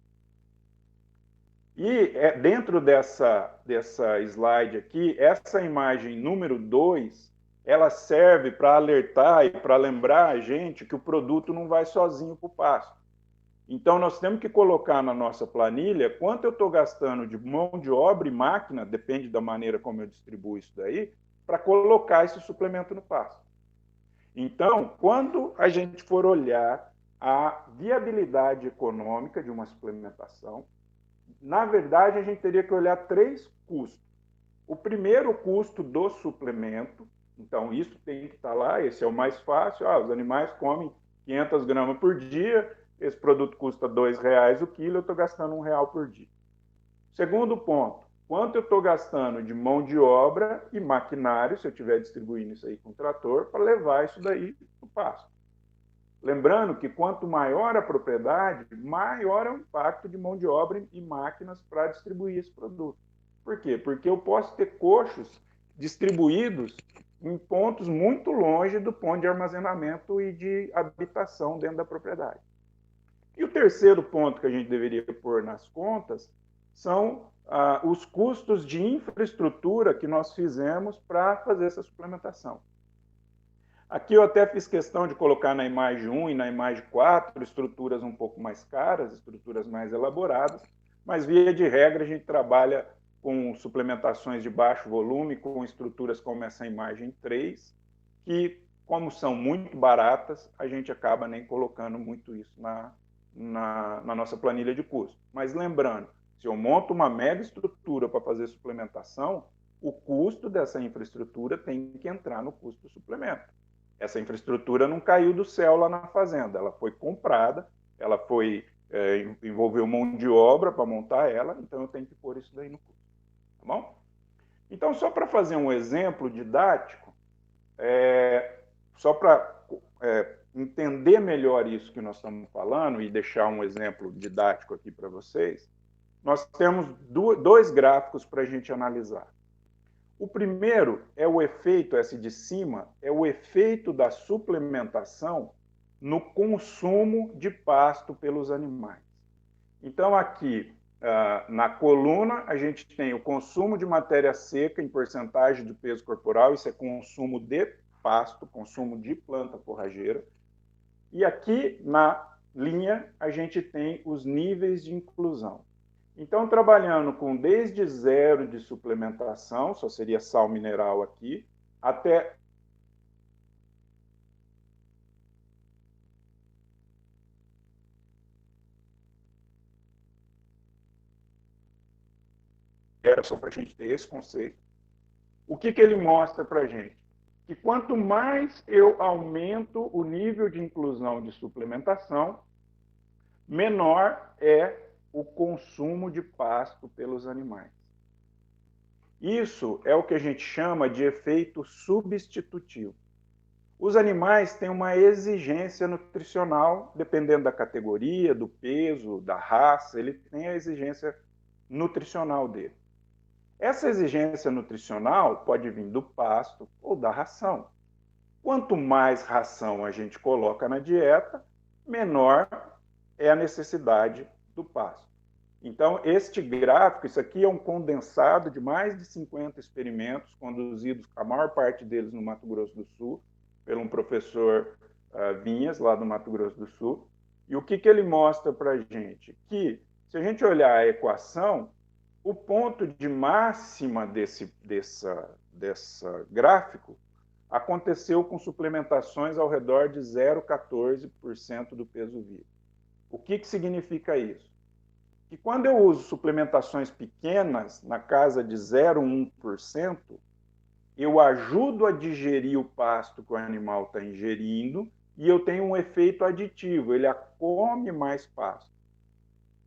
Speaker 2: E dentro dessa slide aqui, essa imagem número 2, ela serve para alertar e para lembrar a gente que o produto não vai sozinho para o pasto. Então, nós temos que colocar na nossa planilha quanto eu estou gastando de mão de obra e máquina, depende da maneira como eu distribuo isso daí, para colocar esse suplemento no pasto. Então, quando a gente for olhar a viabilidade econômica de uma suplementação, na verdade, a gente teria que olhar 3 custos. O primeiro, custo do suplemento. Então, isso tem que estar lá, esse é o mais fácil. Os animais comem 500 gramas por dia, esse produto custa R$2 o quilo, eu estou gastando R$1 por dia. Segundo ponto, quanto eu estou gastando de mão de obra e maquinário, se eu estiver distribuindo isso aí com trator, para levar isso daí para o pasto. Lembrando que quanto maior a propriedade, maior é o impacto de mão de obra e máquinas para distribuir esse produto. Por quê? Porque eu posso ter coxos distribuídos em pontos muito longe do ponto de armazenamento e de habitação dentro da propriedade. E o terceiro ponto que a gente deveria pôr nas contas são os custos de infraestrutura que nós fizemos para fazer essa suplementação. Aqui eu até fiz questão de colocar na imagem 1 e na imagem 4 estruturas um pouco mais caras, estruturas mais elaboradas, mas via de regra a gente trabalha com suplementações de baixo volume, com estruturas como essa imagem 3, que, como são muito baratas, a gente acaba nem colocando muito isso na nossa planilha de custo. Mas lembrando, se eu monto uma mega estrutura para fazer suplementação, o custo dessa infraestrutura tem que entrar no custo do suplemento. Essa infraestrutura não caiu do céu lá na fazenda, ela foi comprada, ela envolveu mão de obra para montar ela, então eu tenho que pôr isso daí no custo. Tá bom? Então, só para fazer um exemplo didático, só para entender melhor isso que nós estamos falando e deixar um exemplo didático aqui para vocês, nós temos 2 gráficos para a gente analisar. O primeiro é o efeito, esse de cima, é o efeito da suplementação no consumo de pasto pelos animais. Então, aqui, na coluna, a gente tem o consumo de matéria seca em porcentagem de peso corporal, isso é consumo de pasto, consumo de planta forrageira. E aqui, na linha, a gente tem os níveis de inclusão. Então, trabalhando com desde 0 de suplementação, só seria sal mineral aqui, até era só para a gente ter esse conceito. O que ele mostra para a gente? Que quanto mais eu aumento o nível de inclusão de suplementação, menor é o consumo de pasto pelos animais. Isso é o que a gente chama de efeito substitutivo. Os animais têm uma exigência nutricional, dependendo da categoria, do peso, da raça, ele tem a exigência nutricional dele. Essa exigência nutricional pode vir do pasto ou da ração. Quanto mais ração a gente coloca na dieta, menor é a necessidade do pasto. Então, este gráfico, isso aqui é um condensado de mais de 50 experimentos conduzidos, a maior parte deles no Mato Grosso do Sul, por um professor vinhas lá do Mato Grosso do Sul. E o que ele mostra para a gente? Que, se a gente olhar a equação, o ponto de máxima desse gráfico aconteceu com suplementações ao redor de 0,14% do peso vivo. O que significa isso? Que quando eu uso suplementações pequenas, na casa de 0,1%, eu ajudo a digerir o pasto que o animal está ingerindo e eu tenho um efeito aditivo, ele come mais pasto.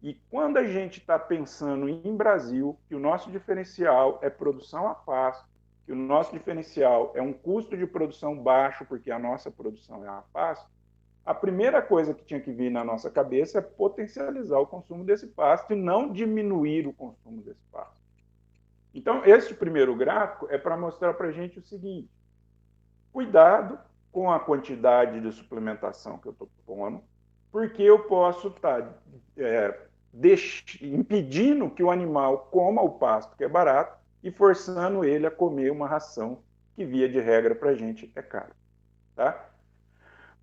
Speaker 2: E quando a gente está pensando em Brasil, que o nosso diferencial é produção a pasto, que o nosso diferencial é um custo de produção baixo, porque a nossa produção é a pasto, a primeira coisa que tinha que vir na nossa cabeça é potencializar o consumo desse pasto e não diminuir o consumo desse pasto. Então, esse primeiro gráfico é para mostrar para a gente o seguinte: cuidado com a quantidade de suplementação que eu estou pondo, porque eu posso estar impedindo que o animal coma o pasto, que é barato, e forçando ele a comer uma ração que, via de regra, para a gente é caro. Tá?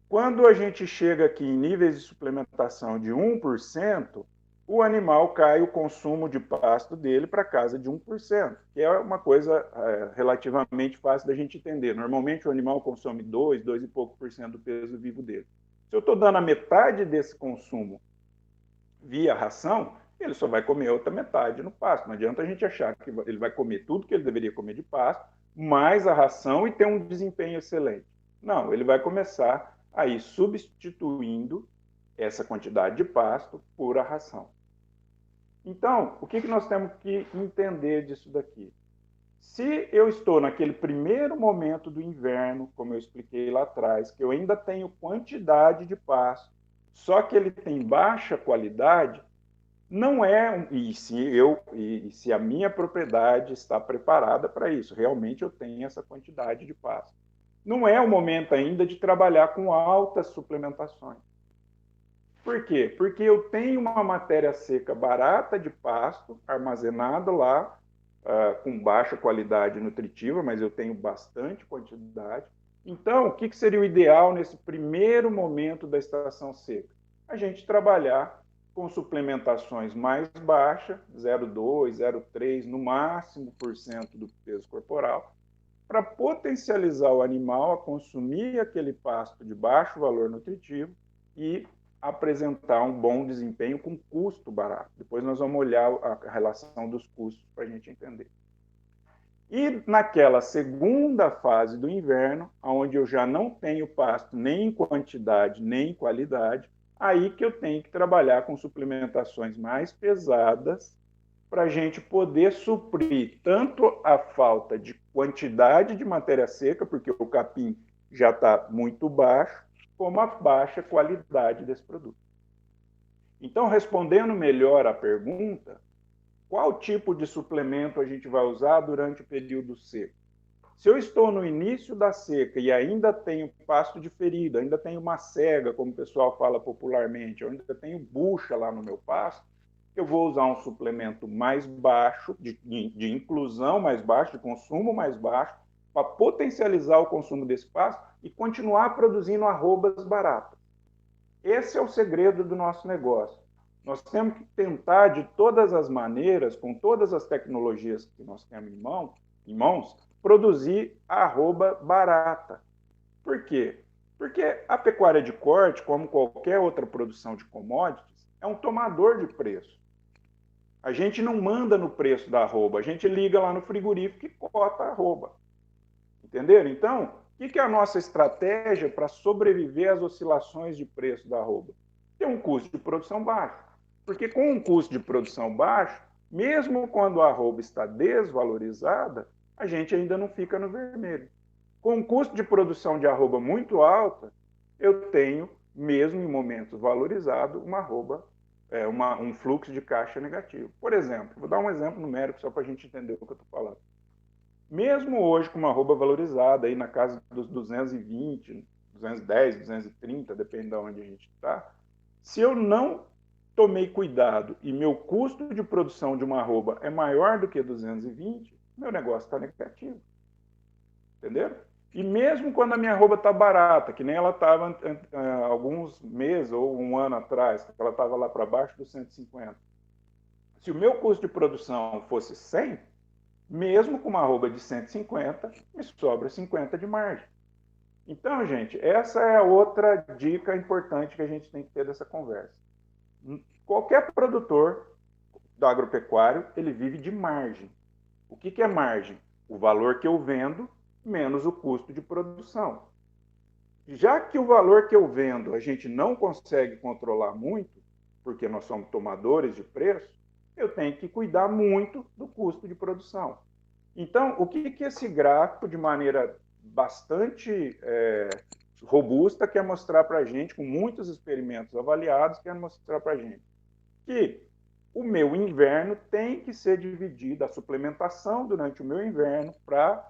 Speaker 2: Quando a gente chega aqui em níveis de suplementação de 1%, o animal cai o consumo de pasto dele para casa de 1%, que é uma coisa relativamente fácil da gente entender. Normalmente o animal consome 2 e pouco por cento do peso vivo dele. Se eu estou dando a metade desse consumo via ração, ele só vai comer a outra metade no pasto. Não adianta a gente achar que ele vai comer tudo que ele deveria comer de pasto, mais a ração e ter um desempenho excelente. Não, ele vai começar a ir substituindo essa quantidade de pasto por a ração. Então, o que nós temos que entender disso daqui? Se eu estou naquele primeiro momento do inverno, como eu expliquei lá atrás, que eu ainda tenho quantidade de pasto, só que ele tem baixa qualidade, não é, e se a minha propriedade está preparada para isso, realmente eu tenho essa quantidade de pasto. Não é o momento ainda de trabalhar com altas suplementações. Por quê? Porque eu tenho uma matéria seca barata de pasto armazenado lá, com baixa qualidade nutritiva, mas eu tenho bastante quantidade. Então, o que seria o ideal nesse primeiro momento da estação seca? A gente trabalhar com suplementações mais baixas, 0,2, 0,3, no máximo por cento do peso corporal, para potencializar o animal a consumir aquele pasto de baixo valor nutritivo e apresentar um bom desempenho com custo barato. Depois nós vamos olhar a relação dos custos para a gente entender. E naquela segunda fase do inverno, onde eu já não tenho pasto nem em quantidade nem em qualidade, aí que eu tenho que trabalhar com suplementações mais pesadas para a gente poder suprir tanto a falta de quantidade de matéria seca, porque o capim já está muito baixo, como a baixa qualidade desse produto. Então, respondendo melhor à pergunta, qual tipo de suplemento a gente vai usar durante o período seco? Se eu estou no início da seca e ainda tenho pasto diferido, ainda tenho uma cega, como o pessoal fala popularmente, eu ainda tenho bucha lá no meu pasto, eu vou usar um suplemento mais baixo, de inclusão mais baixo, de consumo mais baixo, para potencializar o consumo desse pasto e continuar produzindo arrobas baratas. Esse é o segredo do nosso negócio. Nós temos que tentar, de todas as maneiras, com todas as tecnologias que nós temos em mãos, produzir arroba barata. Por quê? Porque a pecuária de corte, como qualquer outra produção de commodities, é um tomador de preço. A gente não manda no preço da arroba, a gente liga lá no frigorífico e cota a arroba. Entenderam? Então, o que é a nossa estratégia para sobreviver às oscilações de preço da arroba? Ter um custo de produção baixo. Porque com um custo de produção baixo, mesmo quando a arroba está desvalorizada, a gente ainda não fica no vermelho. Com um custo de produção de arroba muito alta, eu tenho, mesmo em momentos valorizados, uma arroba, um fluxo de caixa negativo. Por exemplo, vou dar um exemplo numérico só para a gente entender o que eu estou falando. Mesmo hoje com uma arroba valorizada aí na casa dos 220, 210, 230, depende de onde a gente está, se eu não tomei cuidado e meu custo de produção de uma arroba é maior do que 220, meu negócio está negativo. Entenderam? E mesmo quando a minha arroba está barata, que nem ela estava alguns meses ou um ano atrás, que ela estava lá para baixo dos 150. Se o meu custo de produção fosse 100, mesmo com uma arroba de 150, me sobra 50 de margem. Então, gente, essa é a outra dica importante que a gente tem que ter dessa conversa. Qualquer produtor do agropecuário, ele vive de margem. O que é margem? O valor que eu vendo menos o custo de produção. Já que o valor que eu vendo a gente não consegue controlar muito, porque nós somos tomadores de preço, eu tenho que cuidar muito do custo de produção. Então, o que esse gráfico, de maneira bastante robusta, quer mostrar para a gente, com muitos experimentos avaliados, quer mostrar para a gente que o meu inverno tem que ser dividido, a suplementação durante o meu inverno para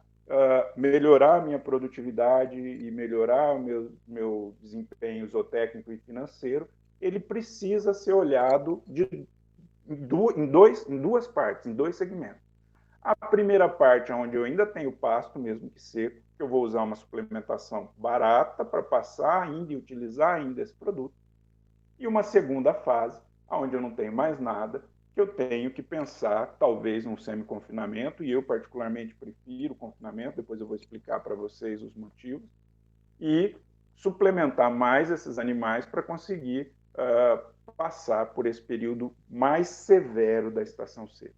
Speaker 2: melhorar a minha produtividade e melhorar o meu desempenho zootécnico e financeiro, ele precisa ser olhado em duas partes, em dois segmentos. A primeira parte, onde eu ainda tenho pasto, mesmo que seco, que eu vou usar uma suplementação barata para passar ainda e utilizar ainda esse produto. E uma segunda fase, onde eu não tenho mais nada, que eu tenho que pensar, talvez, num semi-confinamento, e eu particularmente prefiro o confinamento, depois eu vou explicar para vocês os motivos, e suplementar mais esses animais para conseguir passar por esse período mais severo da estação seca.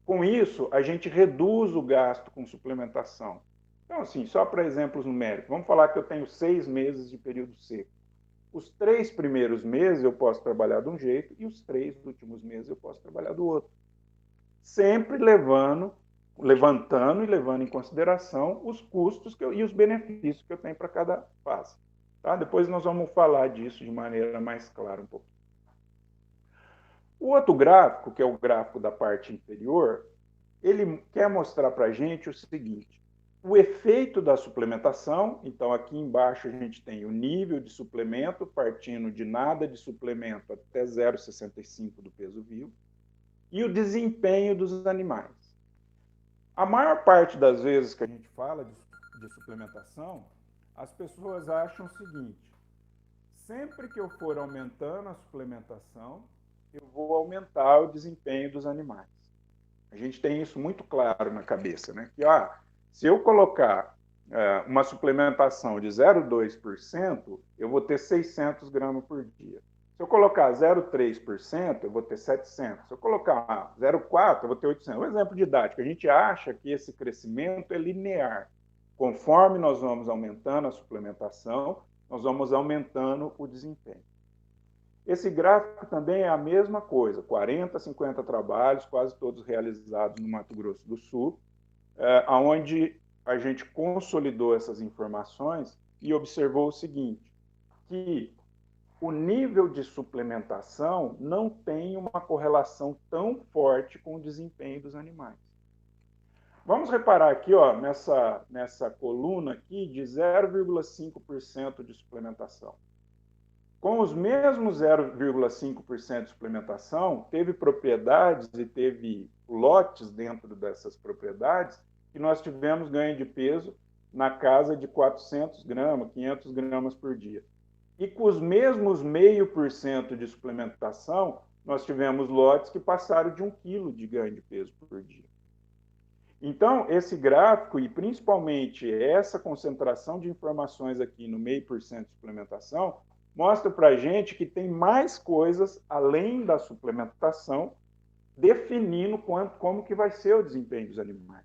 Speaker 2: Com isso, a gente reduz o gasto com suplementação. Então, assim, só para exemplos numéricos, vamos falar que eu tenho 6 meses de período seco. Os 3 primeiros meses eu posso trabalhar de um jeito e os 3 últimos meses eu posso trabalhar do outro. Sempre levantando e levando em consideração os custos e os benefícios que eu tenho para cada fase. Tá? Depois nós vamos falar disso de maneira mais clara um pouco. O outro gráfico, que é o gráfico da parte inferior, ele quer mostrar para a gente o seguinte: o efeito da suplementação. Então, aqui embaixo a gente tem o nível de suplemento, partindo de nada de suplemento até 0,65 do peso vivo, e o desempenho dos animais. A maior parte das vezes que a gente fala de suplementação, as pessoas acham o seguinte: sempre que eu for aumentando a suplementação, eu vou aumentar o desempenho dos animais. A gente tem isso muito claro na cabeça, né? Que, se eu colocar uma suplementação de 0,2%, eu vou ter 600 gramas por dia. Se eu colocar 0,3%, eu vou ter 700. Se eu colocar 0,4%, eu vou ter 800. Um exemplo didático: a gente acha que esse crescimento é linear. Conforme nós vamos aumentando a suplementação, nós vamos aumentando o desempenho. Esse gráfico também é a mesma coisa, 40, 50 trabalhos, quase todos realizados no Mato Grosso do Sul, onde a gente consolidou essas informações e observou o seguinte, que o nível de suplementação não tem uma correlação tão forte com o desempenho dos animais. Vamos reparar aqui, nessa coluna aqui de 0,5% de suplementação. Com os mesmos 0,5% de suplementação, teve propriedades e teve lotes dentro dessas propriedades que nós tivemos ganho de peso na casa de 400 gramas, 500 gramas por dia. E com os mesmos 0,5% de suplementação, nós tivemos lotes que passaram de 1 quilo de ganho de peso por dia. Então, esse gráfico, e principalmente essa concentração de informações aqui no 0,5% de suplementação, mostra para a gente que tem mais coisas além da suplementação definindo como que vai ser o desempenho dos animais.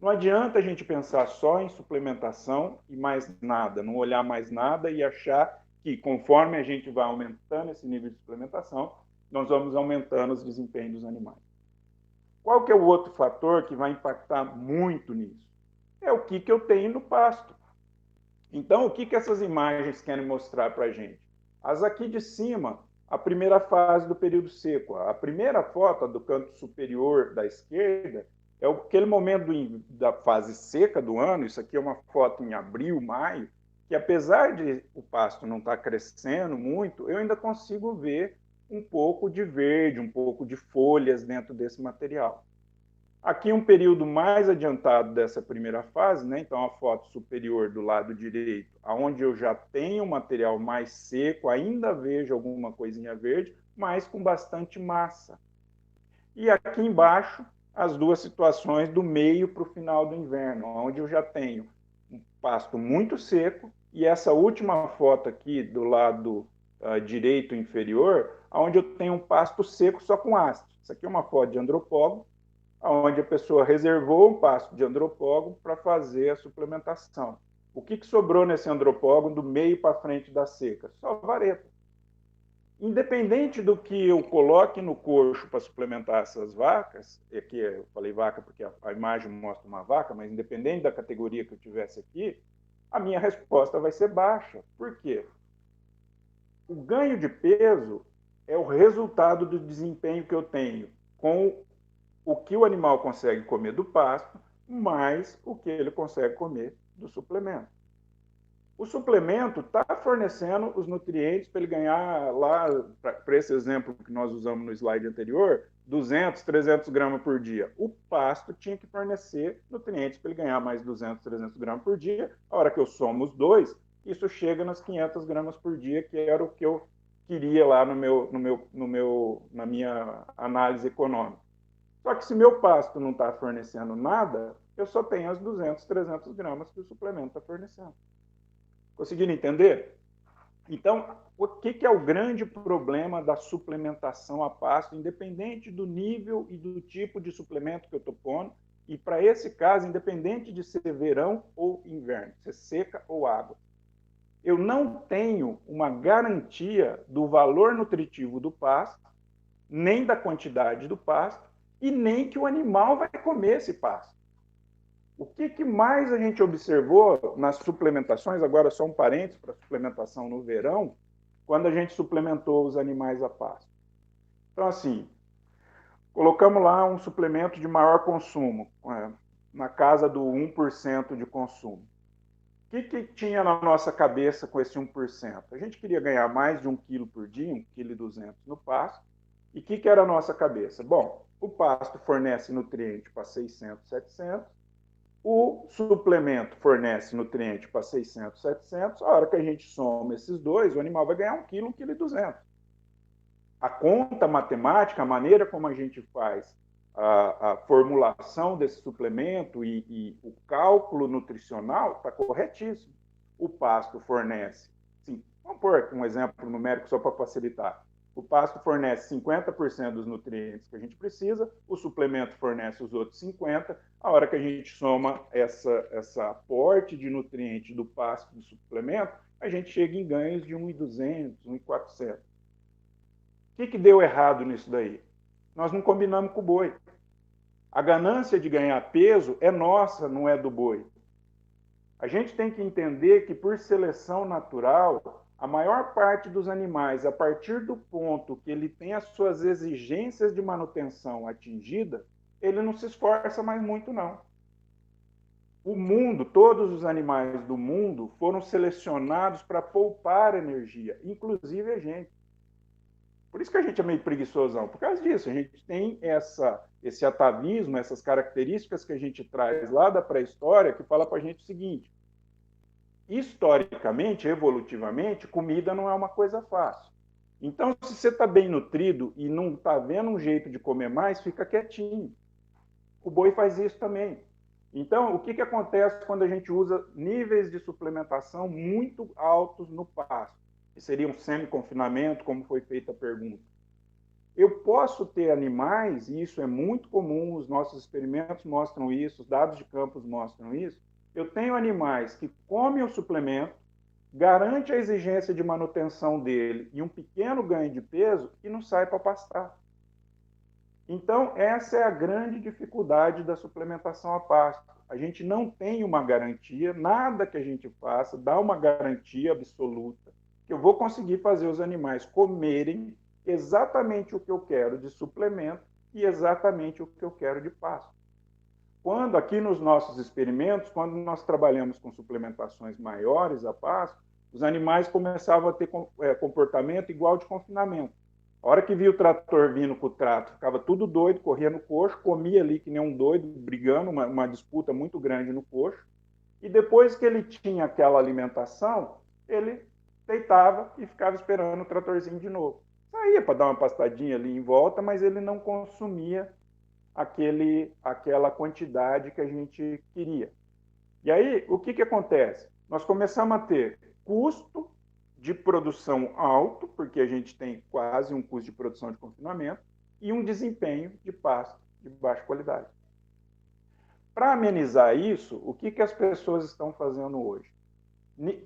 Speaker 2: Não adianta a gente pensar só em suplementação e mais nada, não olhar mais nada e achar que conforme a gente vai aumentando esse nível de suplementação, nós vamos aumentando os desempenhos dos animais. Qual que é o outro fator que vai impactar muito nisso? É o que eu tenho no pasto. Então, o que essas imagens querem mostrar para a gente? As aqui de cima, a primeira fase do período seco. A primeira foto do canto superior da esquerda é aquele momento da fase seca do ano. Isso aqui é uma foto em abril, maio, que apesar de o pasto não estar crescendo muito, eu ainda consigo ver um pouco de verde, um pouco de folhas dentro desse material. Aqui um período mais adiantado dessa primeira fase, né? Então a foto superior do lado direito, onde eu já tenho material mais seco, ainda vejo alguma coisinha verde, mas com bastante massa. E aqui embaixo, as duas situações do meio para o final do inverno, onde eu já tenho um pasto muito seco, e essa última foto aqui do lado direito inferior, onde eu tenho um pasto seco só com haste. Isso aqui é uma foto de andropólogo, onde a pessoa reservou um pasto de andropólogo para fazer a suplementação. O que sobrou nesse andropólogo do meio para frente da seca? Só vareta. Independente do que eu coloque no coxo para suplementar essas vacas, aqui eu falei vaca porque a imagem mostra uma vaca, mas independente da categoria que eu tivesse aqui, a minha resposta vai ser baixa. Por quê? O ganho de peso é o resultado do desempenho que eu tenho com o que o animal consegue comer do pasto, mais o que ele consegue comer do suplemento. O suplemento está fornecendo os nutrientes para ele ganhar lá, para esse exemplo que nós usamos no slide anterior, 200, 300 gramas por dia. O pasto tinha que fornecer nutrientes para ele ganhar mais 200, 300 gramas por dia. A hora que eu somo os dois, isso chega nas 500 gramas por dia, que era o que eu queria lá na minha análise econômica. Só que se meu pasto não está fornecendo nada, eu só tenho as 200, 300 gramas que o suplemento está fornecendo. Conseguiram entender? Então, o que é o grande problema da suplementação a pasto, independente do nível e do tipo de suplemento que eu estou pondo, e para esse caso, independente de ser verão ou inverno, ser seca ou água. Eu não tenho uma garantia do valor nutritivo do pasto, nem da quantidade do pasto, e nem que o animal vai comer esse pasto. O que mais a gente observou nas suplementações, agora só um parênteses para suplementação no verão, quando a gente suplementou os animais a pasto. Então, assim, colocamos lá um suplemento de maior consumo, na casa do 1% de consumo. O que tinha na nossa cabeça com esse 1%? A gente queria ganhar mais de 1 quilo por dia, 1,2 kg no pasto. E o que era a nossa cabeça? Bom, o pasto fornece nutriente para 600, 700, o suplemento fornece nutriente para 600, 700, a hora que a gente soma esses dois, o animal vai ganhar 1 quilo, 1,2 kg. A conta matemática, a maneira como a gente faz a formulação desse suplemento e o cálculo nutricional está corretíssimo. O pasto fornece, sim, vamos pôr um exemplo numérico só para facilitar. O pasto fornece 50% dos nutrientes que a gente precisa, o suplemento fornece os outros 50%. A hora que a gente soma essa aporte de nutriente do pasto do suplemento, a gente chega em ganhos de 1.200, 1.400. O que deu errado nisso daí? Nós não combinamos com o boi. A ganância de ganhar peso é nossa, não é do boi. A gente tem que entender que, por seleção natural, a maior parte dos animais, a partir do ponto que ele tem as suas exigências de manutenção atingidas, ele não se esforça mais muito, não. O mundo, todos os animais do mundo foram selecionados para poupar energia, inclusive a gente. Por isso que a gente é meio preguiçosão, por causa disso. A gente tem esse atavismo, essas características que a gente traz lá da pré-história, que fala para a gente o seguinte: historicamente, evolutivamente, comida não é uma coisa fácil. Então, se você está bem nutrido e não está vendo um jeito de comer mais, fica quietinho. O boi faz isso também. Então, o que acontece quando a gente usa níveis de suplementação muito altos no pasto? Que seria um semi-confinamento, como foi feita a pergunta. Eu posso ter animais, e isso é muito comum, os nossos experimentos mostram isso, os dados de campos mostram isso. Eu tenho animais que comem o suplemento, garante a exigência de manutenção dele e um pequeno ganho de peso e não sai para pastar. Então, essa é a grande dificuldade da suplementação a pasto. A gente não tem uma garantia, nada que a gente faça dá uma garantia absoluta que eu vou conseguir fazer os animais comerem exatamente o que eu quero de suplemento e exatamente o que eu quero de pasto. Quando, aqui nos nossos experimentos, quando nós trabalhamos com suplementações maiores a pasto, os animais começavam a ter comportamento igual de confinamento. A hora que via o trator vindo com o trato, ficava tudo doido, corria no coxo, comia ali que nem um doido, brigando, uma disputa muito grande no coxo. E depois que ele tinha aquela alimentação, ele deitava e ficava esperando o tratorzinho de novo. Saía para dar uma pastadinha ali em volta, mas ele não consumia aquela quantidade que a gente queria. E aí, o que acontece? Nós começamos a ter custo de produção alto, porque a gente tem quase um custo de produção de confinamento, e um desempenho de pasto de baixa qualidade. Para amenizar isso, o que as pessoas estão fazendo hoje?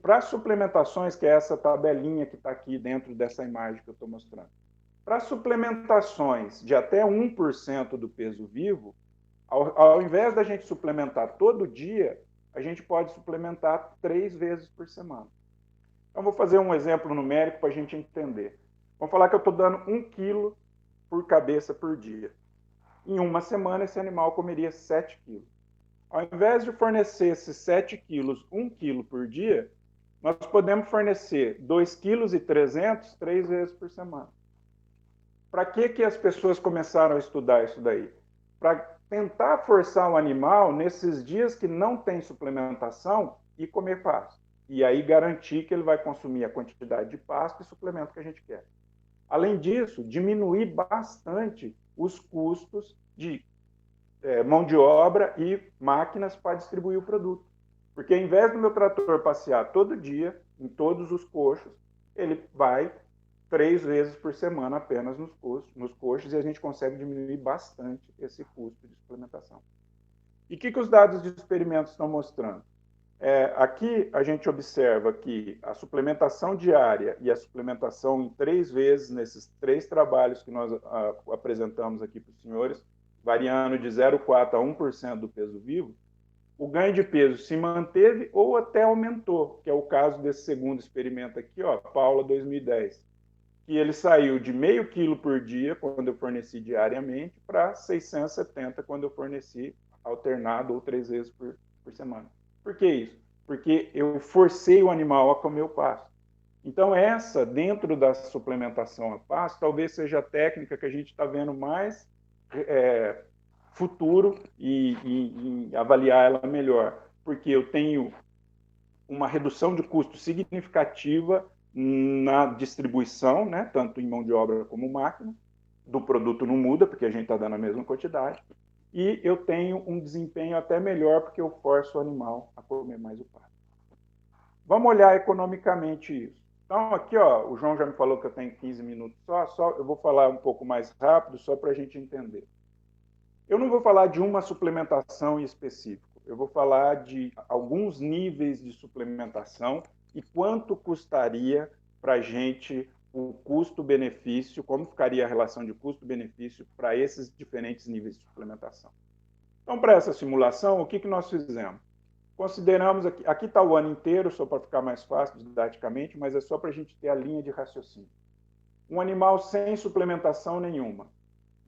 Speaker 2: Para suplementações, que é essa tabelinha que está aqui dentro dessa imagem que eu estou mostrando, para suplementações de até 1% do peso vivo, ao invés da gente suplementar todo dia, a gente pode suplementar 3 vezes por semana. Então, vou fazer um exemplo numérico para a gente entender. Vamos falar que eu estou dando 1 quilo por cabeça por dia. Em uma semana, esse animal comeria 7 quilos. Ao invés de fornecer esses 7 quilos, 1 quilo por dia, nós podemos fornecer 2,3 kg 3 vezes por semana. Para que as pessoas começaram a estudar isso daí? Para tentar forçar o animal, nesses dias que não tem suplementação, e comer pasto. E aí garantir que ele vai consumir a quantidade de pasto e suplemento que a gente quer. Além disso, diminuir bastante os custos de mão de obra e máquinas para distribuir o produto. Porque ao invés do meu trator passear todo dia, em todos os coxos, ele vai 3 vezes por semana apenas nos coxos, e a gente consegue diminuir bastante esse custo de suplementação. E o que os dados de experimentos estão mostrando? Aqui a gente observa que a suplementação diária e a suplementação em 3 vezes nesses 3 trabalhos que nós apresentamos aqui para os senhores, variando de 0,4% a 1% do peso vivo, o ganho de peso se manteve ou até aumentou, que é o caso desse segundo experimento aqui, Paula 2010, que ele saiu de meio quilo por dia, quando eu forneci diariamente, para 670 quando eu forneci alternado ou 3 vezes por semana. Por que isso? Porque eu forcei o animal a comer o pasto. Então, essa, dentro da suplementação a pasto, talvez seja a técnica que a gente está vendo mais futuro e avaliar ela melhor. Porque eu tenho uma redução de custo significativa na distribuição, né, tanto em mão de obra como máquina, do produto não muda, porque a gente está dando a mesma quantidade, e eu tenho um desempenho até melhor, porque eu forço o animal a comer mais o pasto. Vamos olhar economicamente isso. Então, aqui, o João já me falou que eu tenho 15 minutos só eu vou falar um pouco mais rápido, só para a gente entender. Eu não vou falar de uma suplementação em específico, eu vou falar de alguns níveis de suplementação e quanto custaria para a gente o custo-benefício, como ficaria a relação de custo-benefício para esses diferentes níveis de suplementação. Então, para essa simulação, o que nós fizemos? Consideramos, aqui está o ano inteiro, só para ficar mais fácil didaticamente, mas é só para a gente ter a linha de raciocínio. Um animal sem suplementação nenhuma,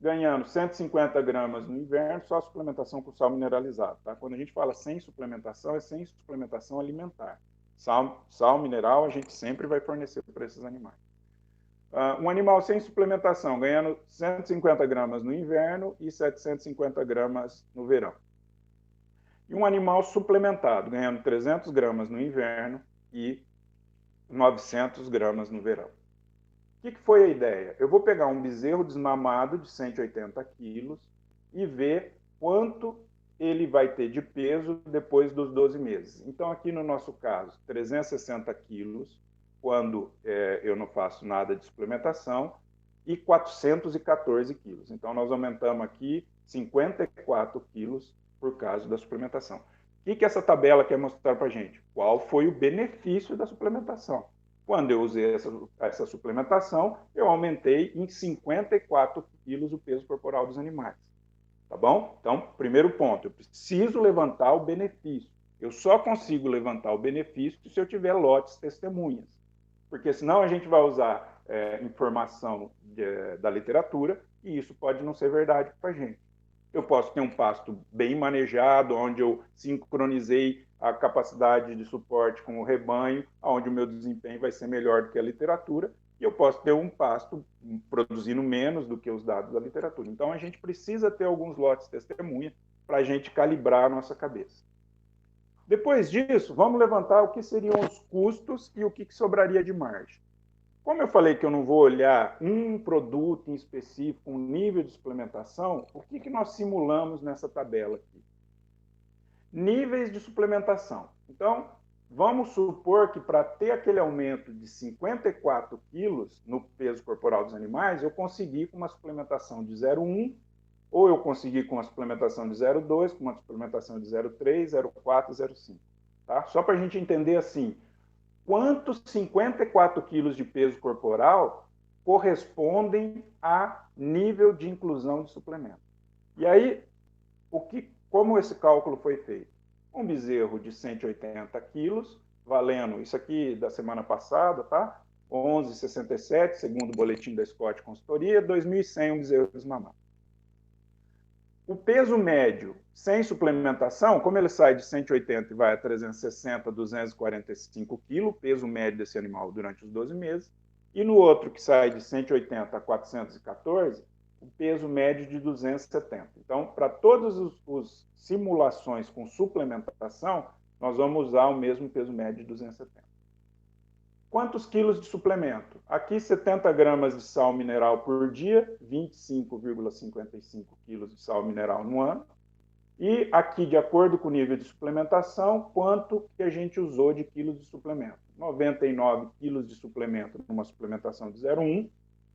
Speaker 2: ganhando 150 gramas no inverno, só suplementação com sal mineralizado. Tá? Quando a gente fala sem suplementação, é sem suplementação alimentar. Sal mineral a gente sempre vai fornecer para esses animais. Um animal sem suplementação, ganhando 150 gramas no inverno e 750 gramas no verão. E um animal suplementado, ganhando 300 gramas no inverno e 900 gramas no verão. O que foi a ideia? Eu vou pegar um bezerro desmamado de 180 quilos e ver quanto ele vai ter de peso depois dos 12 meses. Então, aqui no nosso caso, 360 quilos, quando eu não faço nada de suplementação, e 414 quilos. Então, nós aumentamos aqui 54 quilos por causa da suplementação. O que essa tabela quer mostrar para a gente? Qual foi o benefício da suplementação? Quando eu usei essa suplementação, eu aumentei em 54 quilos o peso corporal dos animais. Tá bom? Então, primeiro ponto, eu preciso levantar o benefício. Eu só consigo levantar o benefício se eu tiver lotes testemunhas. Porque senão a gente vai usar informação da literatura e isso pode não ser verdade para a gente. Eu posso ter um pasto bem manejado, onde eu sincronizei a capacidade de suporte com o rebanho, onde o meu desempenho vai ser melhor do que a literatura, e eu posso ter um pasto produzindo menos do que os dados da literatura. Então, a gente precisa ter alguns lotes testemunha para a gente calibrar a nossa cabeça. Depois disso, vamos levantar o que seriam os custos e o que sobraria de margem. Como eu falei que eu não vou olhar um produto em específico, um nível de suplementação, o que nós simulamos nessa tabela aqui? Níveis de suplementação. Então, vamos supor que para ter aquele aumento de 54 quilos no peso corporal dos animais, eu consegui com uma suplementação de 0,1, ou eu consegui com uma suplementação de 0,2, com uma suplementação de 0,3, 0,4, 0,5. Tá? Só para a gente entender assim, quantos 54 quilos de peso corporal correspondem a nível de inclusão de suplemento. E aí, como esse cálculo foi feito? Um bezerro de 180 quilos, valendo, isso aqui da semana passada, tá? 11,67, segundo o boletim da Scott Consultoria, 2.100 um bezerro desmamado. O peso médio sem suplementação, como ele sai de 180 e vai a 360, 245 quilos, peso médio desse animal durante os 12 meses, e no outro que sai de 180 a 414, o peso médio de 270. Então, para todas as simulações com suplementação, nós vamos usar o mesmo peso médio de 270. Quantos quilos de suplemento? Aqui 70 gramas de sal mineral por dia, 25,55 quilos de sal mineral no ano. E aqui, de acordo com o nível de suplementação, quanto que a gente usou de quilos de suplemento? 99 quilos de suplemento numa suplementação de 0,1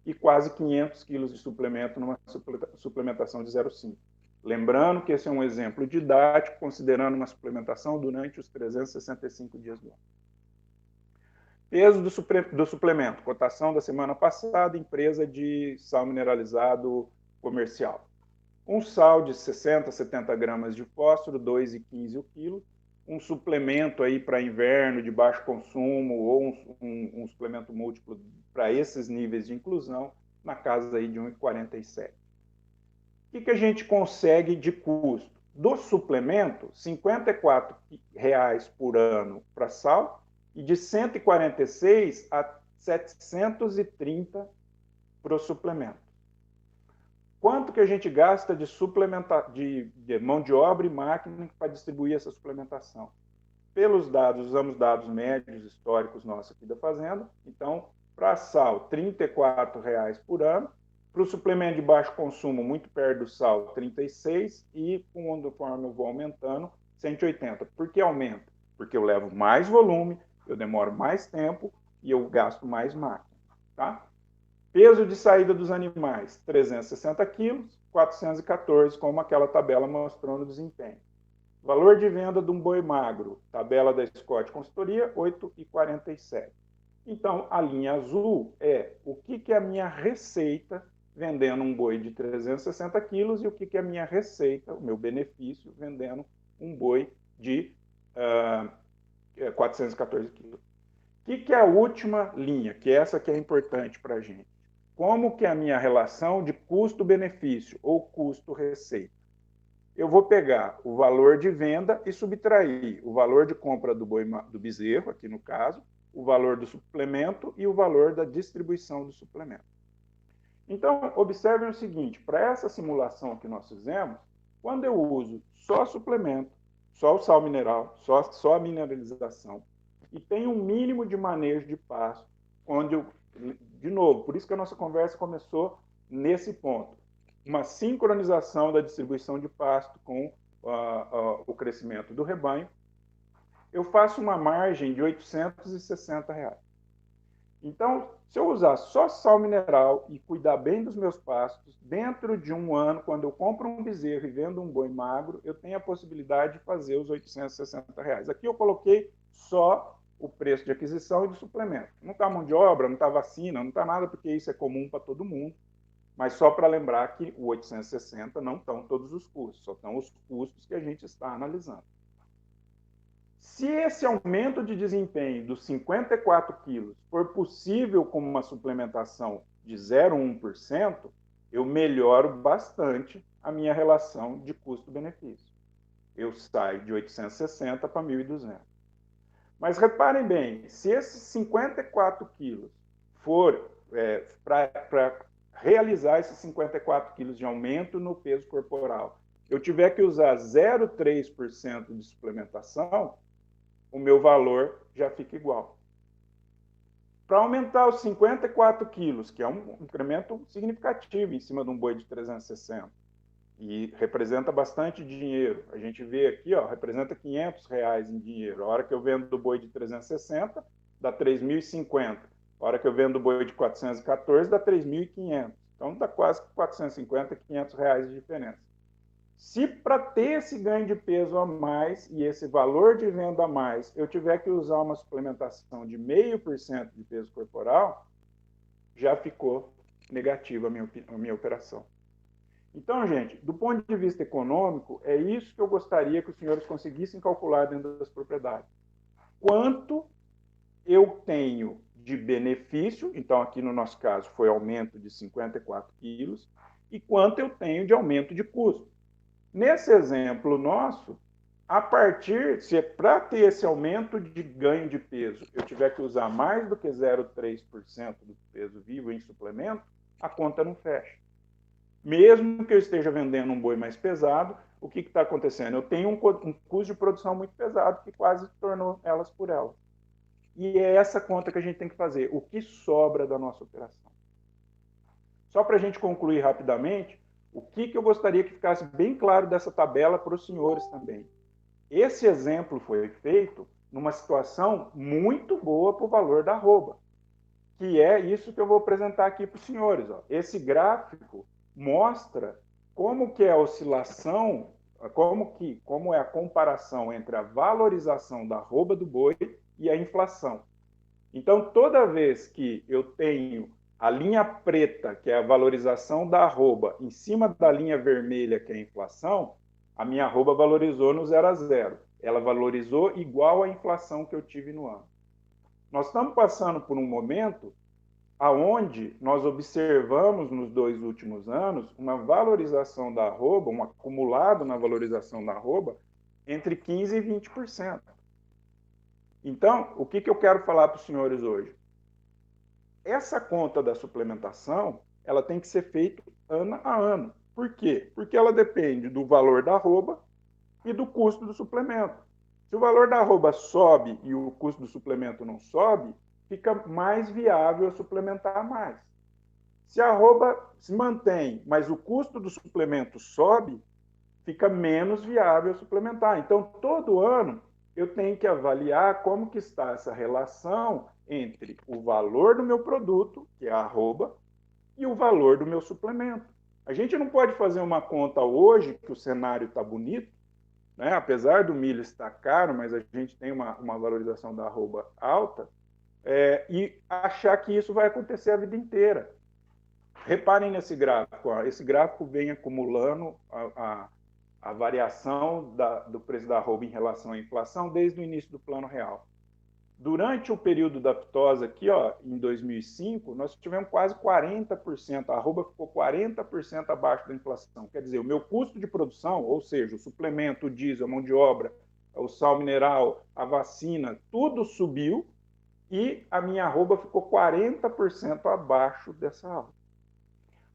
Speaker 2: e quase 500 quilos de suplemento numa suplementação de 0,5. Lembrando que esse é um exemplo didático, considerando uma suplementação durante os 365 dias do ano. Peso do suplemento, cotação da semana passada, empresa de sal mineralizado comercial. Um sal de 60, 70 gramas de fósforo, 2,15 o quilo. Um suplemento aí para inverno de baixo consumo ou um suplemento múltiplo para esses níveis de inclusão, na casa aí de 1,47. O que a gente consegue de custo? Do suplemento, R$ 54 por ano para sal, e de 146 a 730 para o suplemento. Quanto que a gente gasta de mão de obra e máquina para distribuir essa suplementação? Pelos dados, usamos dados médios históricos nossos aqui da fazenda. Então, para sal, R$ 34 por ano. Para o suplemento de baixo consumo, muito perto do sal, 36. E, conforme eu vou aumentando, 180. Por que aumenta? Porque eu levo mais volume, eu demoro mais tempo e eu gasto mais máquina. Tá? Peso de saída dos animais, 360 quilos, 414, como aquela tabela mostrou no desempenho. Valor de venda de um boi magro, tabela da Scott Consultoria, 8,47. Então, a linha azul é o que é a minha receita vendendo um boi de 360 quilos e o que é a minha receita, o meu benefício, vendendo um boi de 414 quilos. O que é a última linha, que é essa que é importante para a gente? Como que é a minha relação de custo-benefício ou custo-receita? Eu vou pegar o valor de venda e subtrair o valor de compra do bezerro, aqui no caso, o valor do suplemento e o valor da distribuição do suplemento. Então, observem o seguinte, para essa simulação que nós fizemos, quando eu uso só suplemento, só o sal mineral, só a mineralização, e tenho um mínimo de manejo de pasto, onde eu, de novo, por isso que a nossa conversa começou nesse ponto, uma sincronização da distribuição de pasto com o crescimento do rebanho, eu faço uma margem de R$ 860. Então, se eu usar só sal mineral e cuidar bem dos meus pastos, dentro de um ano, quando eu compro um bezerro e vendo um boi magro, eu tenho a possibilidade de fazer os R$ 860. Aqui eu coloquei só o preço de aquisição e do suplemento. Não está mão de obra, não está vacina, não está nada, porque isso é comum para todo mundo. Mas só para lembrar que o 860 não estão todos os custos, só estão os custos que a gente está analisando. Se esse aumento de desempenho dos 54 quilos for possível com uma suplementação de 0,1%, eu melhoro bastante a minha relação de custo-benefício. Eu saio de 860 para 1.200. Mas reparem bem, se esses 54 quilos for para realizar esses 54 quilos de aumento no peso corporal, eu tiver que usar 0,3% de suplementação, o meu valor já fica igual. Para aumentar os 54 quilos, que é um incremento significativo em cima de um boi de 360, e representa bastante dinheiro. A gente vê aqui, ó, representa R$500 em dinheiro. A hora que eu vendo o boi de 360, dá 3.050. A hora que eu vendo o boi de 414, dá 3.500. Então, dá quase 450, R$500 de diferença. Se para ter esse ganho de peso a mais e esse valor de venda a mais, eu tiver que usar uma suplementação de 0,5% de peso corporal, já ficou negativa a minha operação. Então, gente, do ponto de vista econômico, é isso que eu gostaria que os senhores conseguissem calcular dentro das propriedades. Quanto eu tenho de benefício, então aqui no nosso caso foi aumento de 54 quilos, e quanto eu tenho de aumento de custo. Nesse exemplo nosso, a partir, se é para ter esse aumento de ganho de peso, eu tiver que usar mais do que 0,3% do peso vivo em suplemento, a conta não fecha. Mesmo que eu esteja vendendo um boi mais pesado, o que está acontecendo? Eu tenho um custo de produção muito pesado que quase tornou elas por elas. E é essa conta que a gente tem que fazer, o que sobra da nossa operação. Só para a gente concluir rapidamente, o que eu gostaria que ficasse bem claro dessa tabela para os senhores também. Esse exemplo foi feito numa situação muito boa para o valor da arroba, que é isso que eu vou apresentar aqui para os senhores. Ó. Esse gráfico mostra como que é a oscilação, como é a comparação entre a valorização da arroba do boi e a inflação. Então, toda vez que eu tenho a linha preta, que é a valorização da arroba, em cima da linha vermelha, que é a inflação, a minha arroba valorizou no 0 a 0. Ela valorizou igual à inflação que eu tive no ano. Nós estamos passando por um momento aonde nós observamos nos 2 últimos anos uma valorização da arroba, um acumulado na valorização da arroba, entre 15% e 20%. Então, o que eu quero falar para os senhores hoje? Essa conta da suplementação, ela tem que ser feita ano a ano. Por quê? Porque ela depende do valor da arroba e do custo do suplemento. Se o valor da arroba sobe e o custo do suplemento não sobe, fica mais viável suplementar mais. Se a arroba se mantém, mas o custo do suplemento sobe, fica menos viável suplementar. Então, todo ano, eu tenho que avaliar como que está essa relação entre o valor do meu produto, que é a arroba, e o valor do meu suplemento. A gente não pode fazer uma conta hoje, que o cenário está bonito, né? Apesar do milho estar caro, mas a gente tem uma valorização da arroba alta, e achar que isso vai acontecer a vida inteira. Reparem nesse gráfico. Ó. Esse gráfico vem acumulando a variação do preço da arroba em relação à inflação desde o início do Plano Real. Durante o período da ptosa aqui, ó, em 2005, nós tivemos quase 40%, a arroba ficou 40% abaixo da inflação. Quer dizer, o meu custo de produção, ou seja, o suplemento, o diesel, a mão de obra, o sal mineral, a vacina, tudo subiu e a minha arroba ficou 40% abaixo dessa arroba.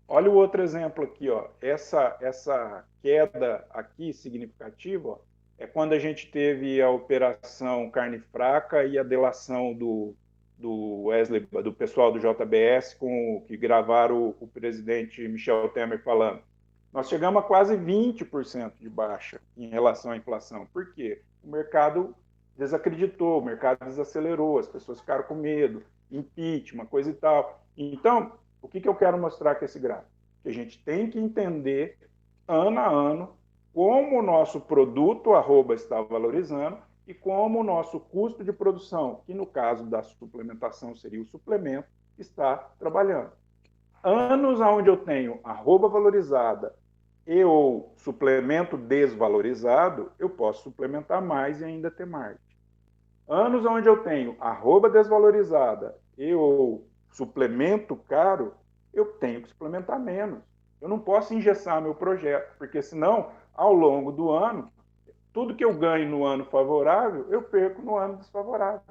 Speaker 2: Olha o outro exemplo aqui, ó. Essa queda aqui significativa, ó, é quando a gente teve a operação carne fraca e a delação do Wesley, do pessoal do JBS, que gravaram o presidente Michel Temer falando. Nós chegamos a quase 20% de baixa em relação à inflação. Por quê? O mercado desacreditou, o mercado desacelerou, as pessoas ficaram com medo, impeachment, coisa e tal. Então, o que eu quero mostrar com esse gráfico? Que a gente tem que entender, ano a ano, como o nosso produto arroba está valorizando e como o nosso custo de produção, que no caso da suplementação seria o suplemento, está trabalhando. Anos onde eu tenho arroba valorizada e ou suplemento desvalorizado, eu posso suplementar mais e ainda ter margem. Anos onde eu tenho arroba desvalorizada e ou suplemento caro, eu tenho que suplementar menos. Eu não posso engessar meu projeto, porque senão, ao longo do ano, tudo que eu ganho no ano favorável, eu perco no ano desfavorável.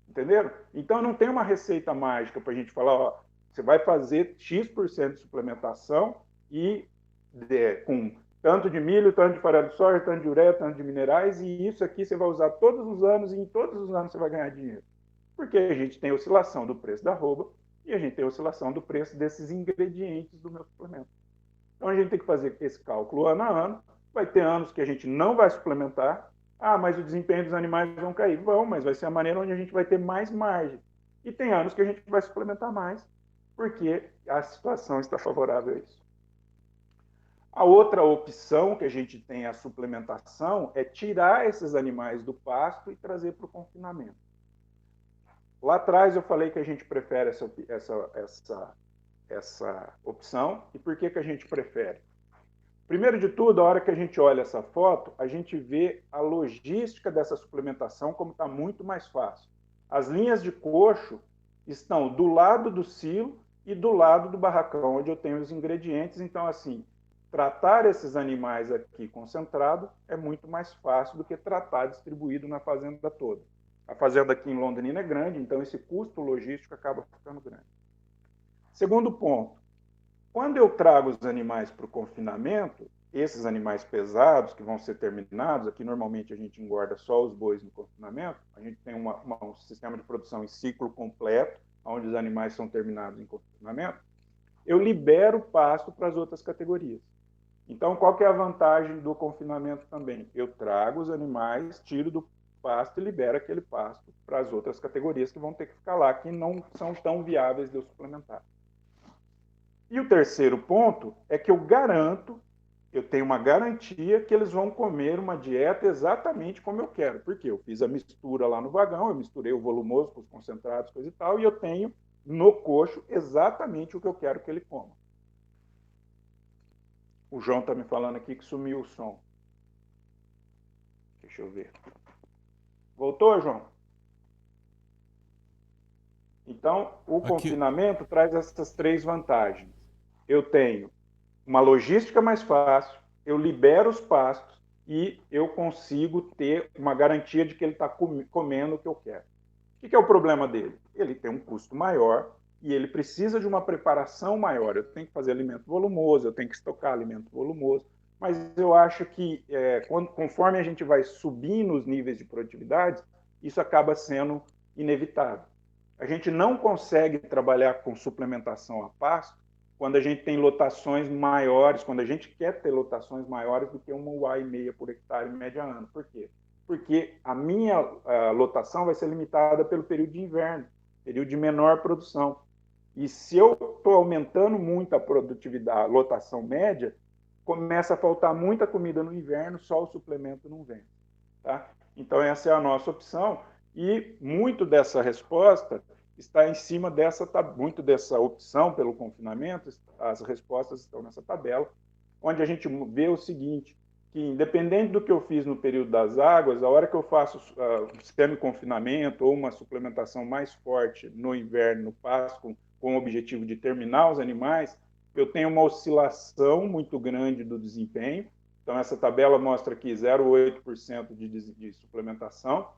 Speaker 2: Entenderam? Então, não tem uma receita mágica para a gente falar, ó, Você vai fazer X% de suplementação e com tanto de milho, tanto de farelo de soja, tanto de ureia, tanto de minerais, e isso aqui você vai usar todos os anos, e em todos os anos você vai ganhar dinheiro. Porque a gente tem oscilação do preço da arroba e a gente tem oscilação do preço desses ingredientes do meu suplemento. Então a gente tem que fazer esse cálculo ano a ano. Vai ter anos que a gente não vai suplementar. Ah, mas o desempenho dos animais vão cair. Vão, mas vai ser a maneira onde a gente vai ter mais margem. E tem anos que a gente vai suplementar mais, porque a situação está favorável a isso. A outra opção que a gente tem, a suplementação, é tirar esses animais do pasto e trazer para o confinamento. Lá atrás eu falei que a gente prefere essa opção. E por que a gente prefere? Primeiro de tudo, a hora que a gente olha essa foto, a gente vê a logística dessa suplementação como está muito mais fácil. As linhas de coxo estão do lado do silo e do lado do barracão, onde eu tenho os ingredientes. Então, assim, tratar esses animais aqui concentrado é muito mais fácil do que tratar distribuído na fazenda toda. A fazenda aqui em Londrina é grande, então esse custo logístico acaba ficando grande. Segundo ponto, quando eu trago os animais para o confinamento, esses animais pesados que vão ser terminados, aqui normalmente a gente engorda só os bois no confinamento, a gente tem um sistema de produção em ciclo completo, onde os animais são terminados em confinamento, eu libero pasto para as outras categorias. Então, qual que é a vantagem do confinamento também? Eu trago os animais, tiro do pasto e libero aquele pasto para as outras categorias que vão ter que ficar lá, que não são tão viáveis de eu suplementar. E o terceiro ponto é que eu tenho uma garantia que eles vão comer uma dieta exatamente como eu quero. Porque eu fiz a mistura lá no vagão, eu misturei o volumoso com os concentrados, coisa e tal, e eu tenho no coxo exatamente o que eu quero que ele coma. O João está me falando aqui que sumiu o som. Deixa eu ver. Voltou, João? Então, o confinamento traz essas três vantagens. Eu tenho uma logística mais fácil, eu libero os pastos e eu consigo ter uma garantia de que ele está comendo o que eu quero. O que é o problema dele? Ele tem um custo maior e ele precisa de uma preparação maior. Eu tenho que fazer alimento volumoso, eu tenho que estocar alimento volumoso, mas eu acho que conforme a gente vai subindo os níveis de produtividade, isso acaba sendo inevitável. A gente não consegue trabalhar com suplementação a pasto quando a gente tem lotações maiores, quando a gente quer ter lotações maiores do que 1,5 UA por hectare média ano. Por quê? Porque a minha lotação vai ser limitada pelo período de inverno, período de menor produção. E se eu estou aumentando muito a produtividade, a lotação média, começa a faltar muita comida no inverno, só o suplemento não vem. Tá? Então, essa é a nossa opção. E muito dessa resposta está em cima muito dessa opção pelo confinamento, as respostas estão nessa tabela, onde a gente vê o seguinte, que independente do que eu fiz no período das águas, a hora que eu faço semi-confinamento ou uma suplementação mais forte no inverno, no pasto, com o objetivo de terminar os animais, eu tenho uma oscilação muito grande do desempenho. Então, essa tabela mostra aqui 0,8% de suplementação,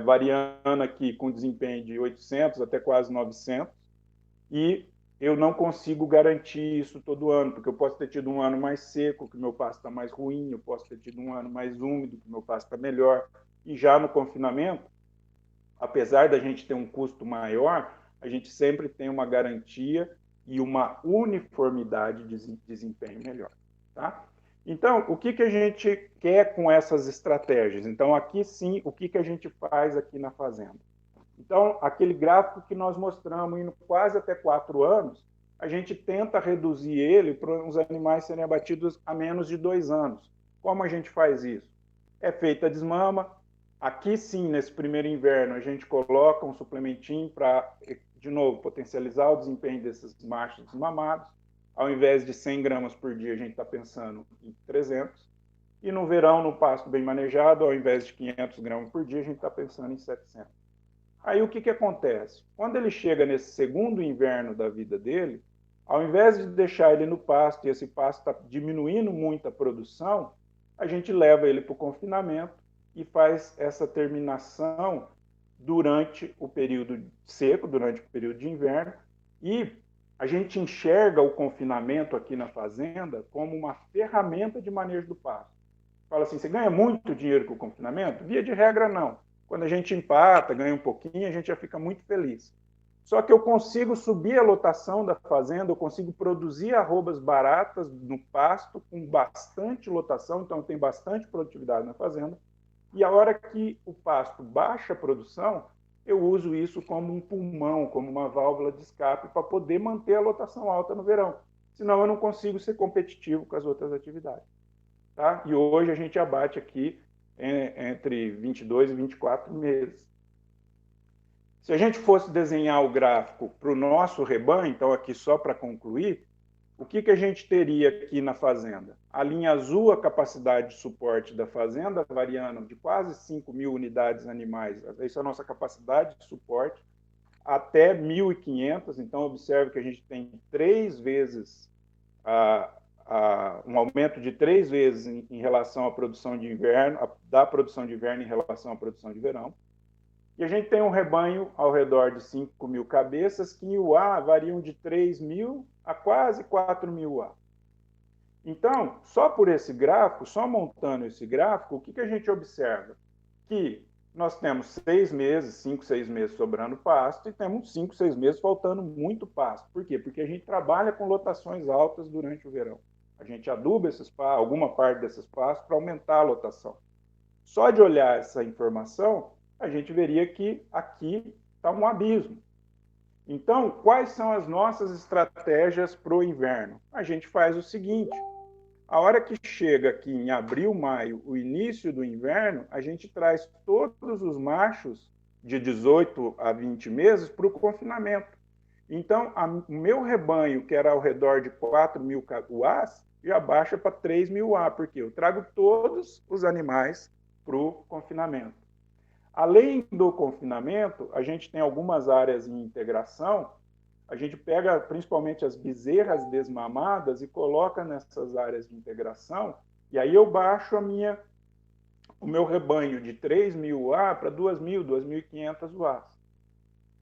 Speaker 2: variando aqui com desempenho de 800 até quase 900, e eu não consigo garantir isso todo ano, porque eu posso ter tido um ano mais seco, que o meu pasto está mais ruim, eu posso ter tido um ano mais úmido, que o meu pasto está melhor, e já no confinamento, apesar da gente ter um custo maior, a gente sempre tem uma garantia e uma uniformidade de desempenho melhor. Tá? Então, o que a gente quer com essas estratégias? Então, aqui sim, o que a gente faz aqui na fazenda? Então, aquele gráfico que nós mostramos, indo quase até 4 anos, a gente tenta reduzir ele para os animais serem abatidos a menos de 2 anos. Como a gente faz isso? É feita a desmama. Aqui sim, nesse primeiro inverno, a gente coloca um suplementinho para, de novo, potencializar o desempenho desses machos desmamados. Ao invés de 100 gramas por dia, a gente está pensando em 300. E no verão, no pasto bem manejado, ao invés de 500 gramas por dia, a gente está pensando em 700. Aí o que acontece? Quando ele chega nesse segundo inverno da vida dele, ao invés de deixar ele no pasto, e esse pasto está diminuindo muito a produção, a gente leva ele para o confinamento e faz essa terminação durante o período seco, durante o período de inverno, e A gente enxerga o confinamento aqui na fazenda como uma ferramenta de manejo do pasto. Fala assim, você ganha muito dinheiro com o confinamento? Via de regra, não. Quando a gente empata, ganha um pouquinho, a gente já fica muito feliz. Só que eu consigo subir a lotação da fazenda, eu consigo produzir arrobas baratas no pasto com bastante lotação, então tem bastante produtividade na fazenda. E a hora que o pasto baixa a produção, eu uso isso como um pulmão, como uma válvula de escape para poder manter a lotação alta no verão. Senão eu não consigo ser competitivo com as outras atividades. Tá? E hoje a gente abate aqui entre 22 e 24 meses. Se a gente fosse desenhar o gráfico para o nosso rebanho, então aqui só para concluir, o que a gente teria aqui na fazenda? A linha azul, a capacidade de suporte da fazenda, variando de quase 5.000 unidades animais, essa é a nossa capacidade de suporte, até 1.500, então observe que a gente tem 3 vezes, um aumento de 3 vezes em relação à produção de inverno, da produção de inverno em relação à produção de verão. E a gente tem um rebanho ao redor de 5.000 cabeças, que em UA variam de 3.000 a quase 4.000 UA. Então, só por esse gráfico, só montando esse gráfico, o que a gente observa? Que nós temos 6 meses, 5, 6 meses sobrando pasto, e temos 5, 6 meses faltando muito pasto. Por quê? Porque a gente trabalha com lotações altas durante o verão. A gente aduba esses pastos, alguma parte desses pastos, para aumentar a lotação. Só de olhar essa informação, a gente veria que aqui está um abismo. Então, quais são as nossas estratégias para o inverno? A gente faz o seguinte, a hora que chega aqui em abril, maio, o início do inverno, a gente traz todos os machos de 18 a 20 meses para o confinamento. Então, o meu rebanho, que era ao redor de 4.000 UAs, já baixa para 3.000 UA, porque eu trago todos os animais para o confinamento. Além do confinamento, a gente tem algumas áreas em integração. A gente pega principalmente as bezerras desmamadas e coloca nessas áreas de integração, e aí eu baixo o meu rebanho de 3.000 UA para 2.000, 2.500 UAs.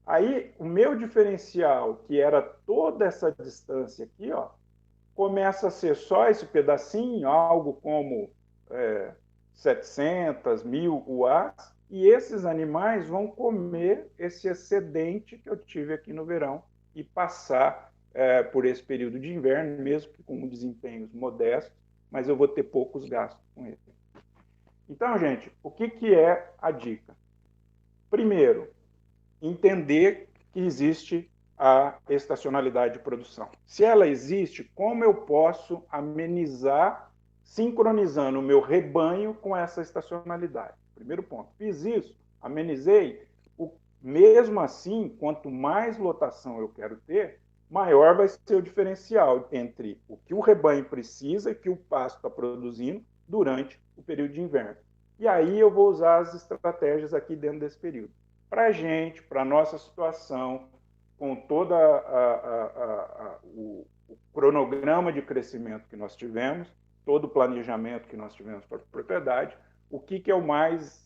Speaker 2: Aí o meu diferencial, que era toda essa distância aqui, ó, começa a ser só esse pedacinho, algo como 700, 1.000 UAs, e esses animais vão comer esse excedente que eu tive aqui no verão e passar por esse período de inverno, mesmo que com desempenhos modestos, mas eu vou ter poucos gastos com ele. Então, gente, o que é a dica? Primeiro, entender que existe a estacionalidade de produção. Se ela existe, como eu posso amenizar, sincronizando o meu rebanho com essa estacionalidade? Primeiro ponto. Fiz isso, amenizei. Mesmo assim, quanto mais lotação eu quero ter, maior vai ser o diferencial entre o que o rebanho precisa e o que o pasto está produzindo durante o período de inverno. E aí eu vou usar as estratégias aqui dentro desse período. Para a gente, para a nossa situação, com todo o cronograma de crescimento que nós tivemos, todo o planejamento que nós tivemos para a propriedade, o que é o mais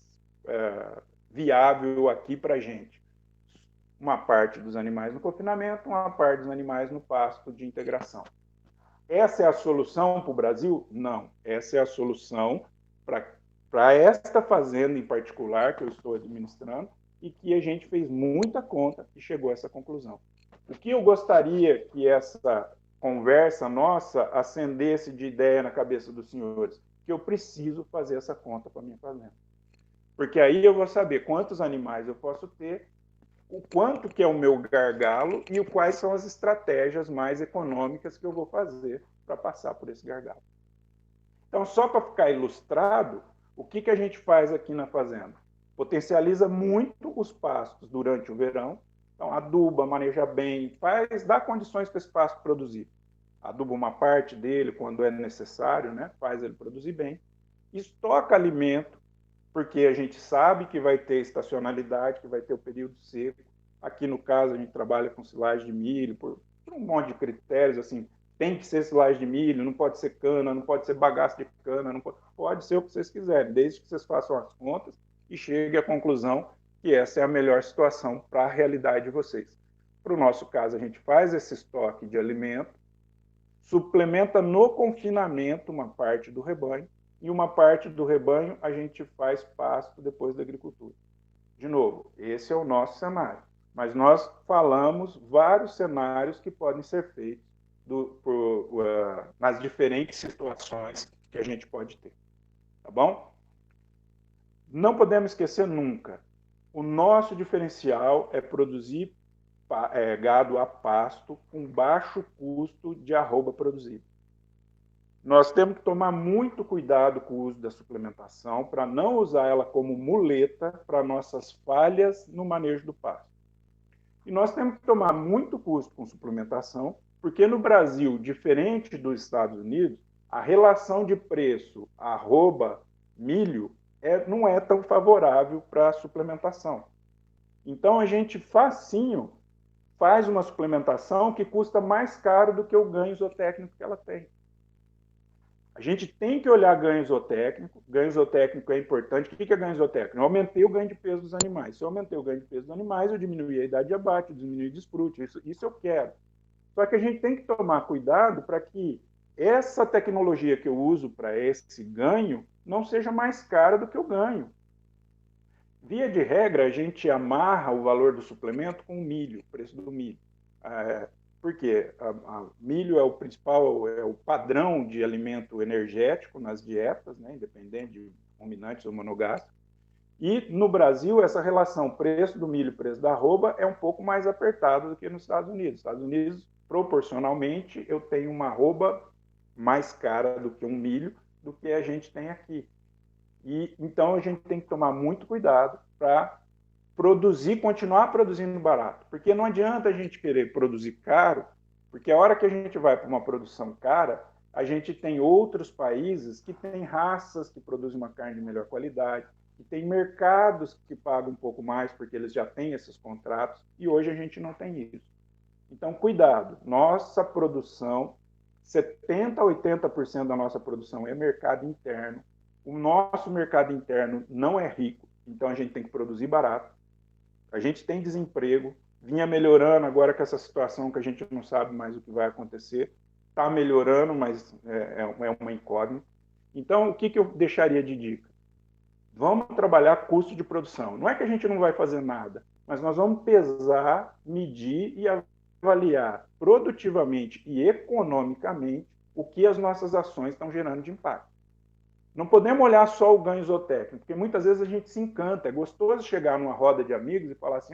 Speaker 2: viável aqui para a gente? Uma parte dos animais no confinamento, uma parte dos animais no pasto de integração. Essa é a solução para o Brasil? Não. Essa é a solução para esta fazenda em particular que eu estou administrando e que a gente fez muita conta e chegou a essa conclusão. O que eu gostaria que essa conversa nossa acendesse de ideia na cabeça dos senhores? Que eu preciso fazer essa conta para a minha fazenda. Porque aí eu vou saber quantos animais eu posso ter, o quanto que é o meu gargalo e quais são as estratégias mais econômicas que eu vou fazer para passar por esse gargalo. Então, só para ficar ilustrado, o que a gente faz aqui na fazenda? Potencializa muito os pastos durante o verão, então aduba, maneja bem, dá condições para esse pasto produzir. Aduba uma parte dele quando é necessário, né? Faz ele produzir bem. Estoca alimento, porque a gente sabe que vai ter estacionalidade, que vai ter o período seco. Aqui, no caso, a gente trabalha com silagem de milho, por um monte de critérios, assim, tem que ser silagem de milho, não pode ser cana, não pode ser bagaço de cana, pode ser o que vocês quiserem, desde que vocês façam as contas e cheguem à conclusão que essa é a melhor situação para a realidade de vocês. para o nosso caso, a gente faz esse estoque de alimento, suplementa no confinamento uma parte do rebanho, e uma parte do rebanho a gente faz pasto depois da agricultura. De novo, esse é o nosso cenário. Mas nós falamos vários cenários que podem ser feitos nas diferentes situações que a gente pode ter. Tá bom? Não podemos esquecer nunca, o nosso diferencial é produzir gado a pasto com baixo custo de arroba produzido. Nós temos que tomar muito cuidado com o uso da suplementação para não usar ela como muleta para nossas falhas no manejo do pasto. E nós temos que tomar muito custo com suplementação, porque no Brasil, diferente dos Estados Unidos, a relação de preço arroba-milho não é tão favorável para a suplementação. Então, a gente facinho faz uma suplementação que custa mais caro do que o ganho zootécnico que ela tem. A gente tem que olhar ganho zootécnico. Ganho zootécnico é importante. O que é ganho zootécnico? Eu aumentei o ganho de peso dos animais. Se eu aumentei o ganho de peso dos animais, eu diminuí a idade de abate, eu diminuí o desfrute. Isso eu quero. Só que a gente tem que tomar cuidado para que essa tecnologia que eu uso para esse ganho não seja mais cara do que o ganho. Via de regra, a gente amarra o valor do suplemento com o milho, o preço do milho. Por quê? Milho é o principal, é o padrão de alimento energético nas dietas, né, independente de ruminantes ou monogástricos. E no Brasil, essa relação preço do milho e preço da arroba é um pouco mais apertada do que nos Estados Unidos. Nos Estados Unidos, proporcionalmente, eu tenho uma arroba mais cara do que um milho do que a gente tem aqui. E então a gente tem que tomar muito cuidado para continuar produzindo barato. Porque não adianta a gente querer produzir caro, porque a hora que a gente vai para uma produção cara, a gente tem outros países que têm raças que produzem uma carne de melhor qualidade, que tem mercados que pagam um pouco mais porque eles já têm esses contratos, e hoje a gente não tem isso. Então, cuidado. Nossa produção, 70% a 80% da nossa produção é mercado interno. O nosso mercado interno não é rico, então a gente tem que produzir barato. A gente tem desemprego, vinha melhorando agora com essa situação que a gente não sabe mais o que vai acontecer. Está melhorando, mas é uma incógnita. Então, o que eu deixaria de dica? Vamos trabalhar custo de produção. Não é que a gente não vai fazer nada, mas nós vamos pesar, medir e avaliar produtivamente e economicamente o que as nossas ações estão gerando de impacto. Não podemos olhar só o ganho zootécnico, porque muitas vezes a gente se encanta. É gostoso chegar numa roda de amigos e falar assim,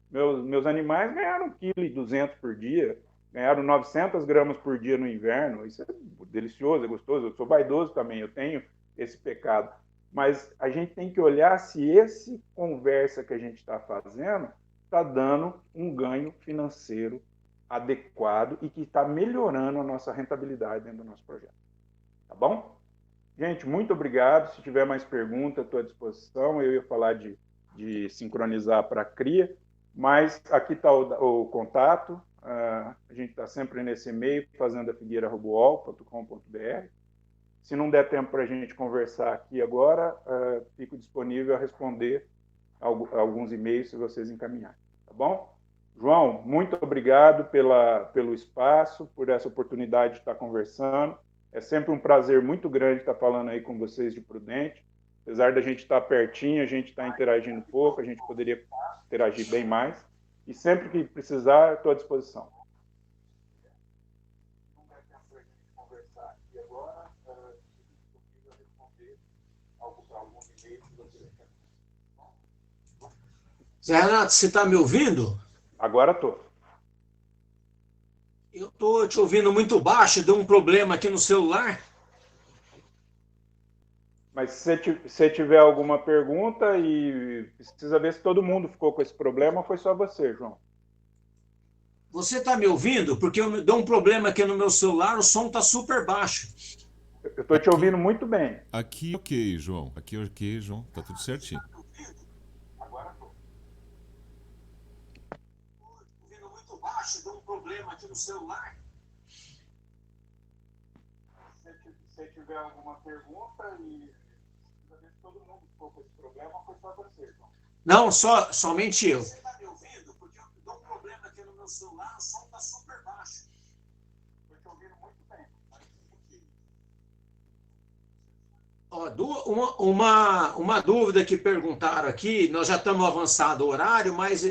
Speaker 2: meus animais ganharam 1,2 kg por dia, ganharam 900 gramas por dia no inverno. Isso é delicioso, é gostoso. Eu sou vaidoso também, eu tenho esse pecado. Mas a gente tem que olhar se esse conversa que a gente está fazendo está dando um ganho financeiro adequado e que está melhorando a nossa rentabilidade dentro do nosso projeto. Tá bom? Gente, muito obrigado. Se tiver mais perguntas, estou à disposição. Eu ia falar de sincronizar para a cria, mas aqui está o contato. A gente está sempre nesse e-mail, fazendafigueira@uol.com.br. Se não der tempo para a gente conversar aqui agora, fico disponível a responder alguns e-mails se vocês encaminharem. Tá bom? João, muito obrigado pelo espaço, por essa oportunidade de estar conversando. É sempre um prazer muito grande estar falando aí com vocês de Prudente. Apesar da gente estar pertinho, a gente está interagindo pouco, a gente poderia interagir bem mais. E sempre que precisar, estou à disposição.
Speaker 1: Zé Renato, você está me ouvindo?
Speaker 2: Agora estou.
Speaker 1: Eu estou te ouvindo muito baixo, deu um problema aqui no celular.
Speaker 2: Mas se você tiver alguma pergunta e precisa ver se todo mundo ficou com esse problema, ou foi só você, João?
Speaker 1: Você está me ouvindo? Porque deu um problema aqui no meu celular, o som está super baixo.
Speaker 2: Eu estou te ouvindo muito bem.
Speaker 3: Aqui ok, João. Aqui ok, João. Tá tudo certinho.
Speaker 2: Agora estou.
Speaker 1: Ouvindo muito baixo, deu um problema aqui no celular.
Speaker 2: Se tiver alguma pergunta e precisa ver se todo mundo ficou com esse problema, foi só você, João.
Speaker 1: Não, somente eu. Você está me ouvindo? Porque Estou com um problema aqui no meu celular, o som está super baixo. Estou ouvindo muito bem. Uma dúvida que perguntaram aqui, nós já estamos avançado o horário, mas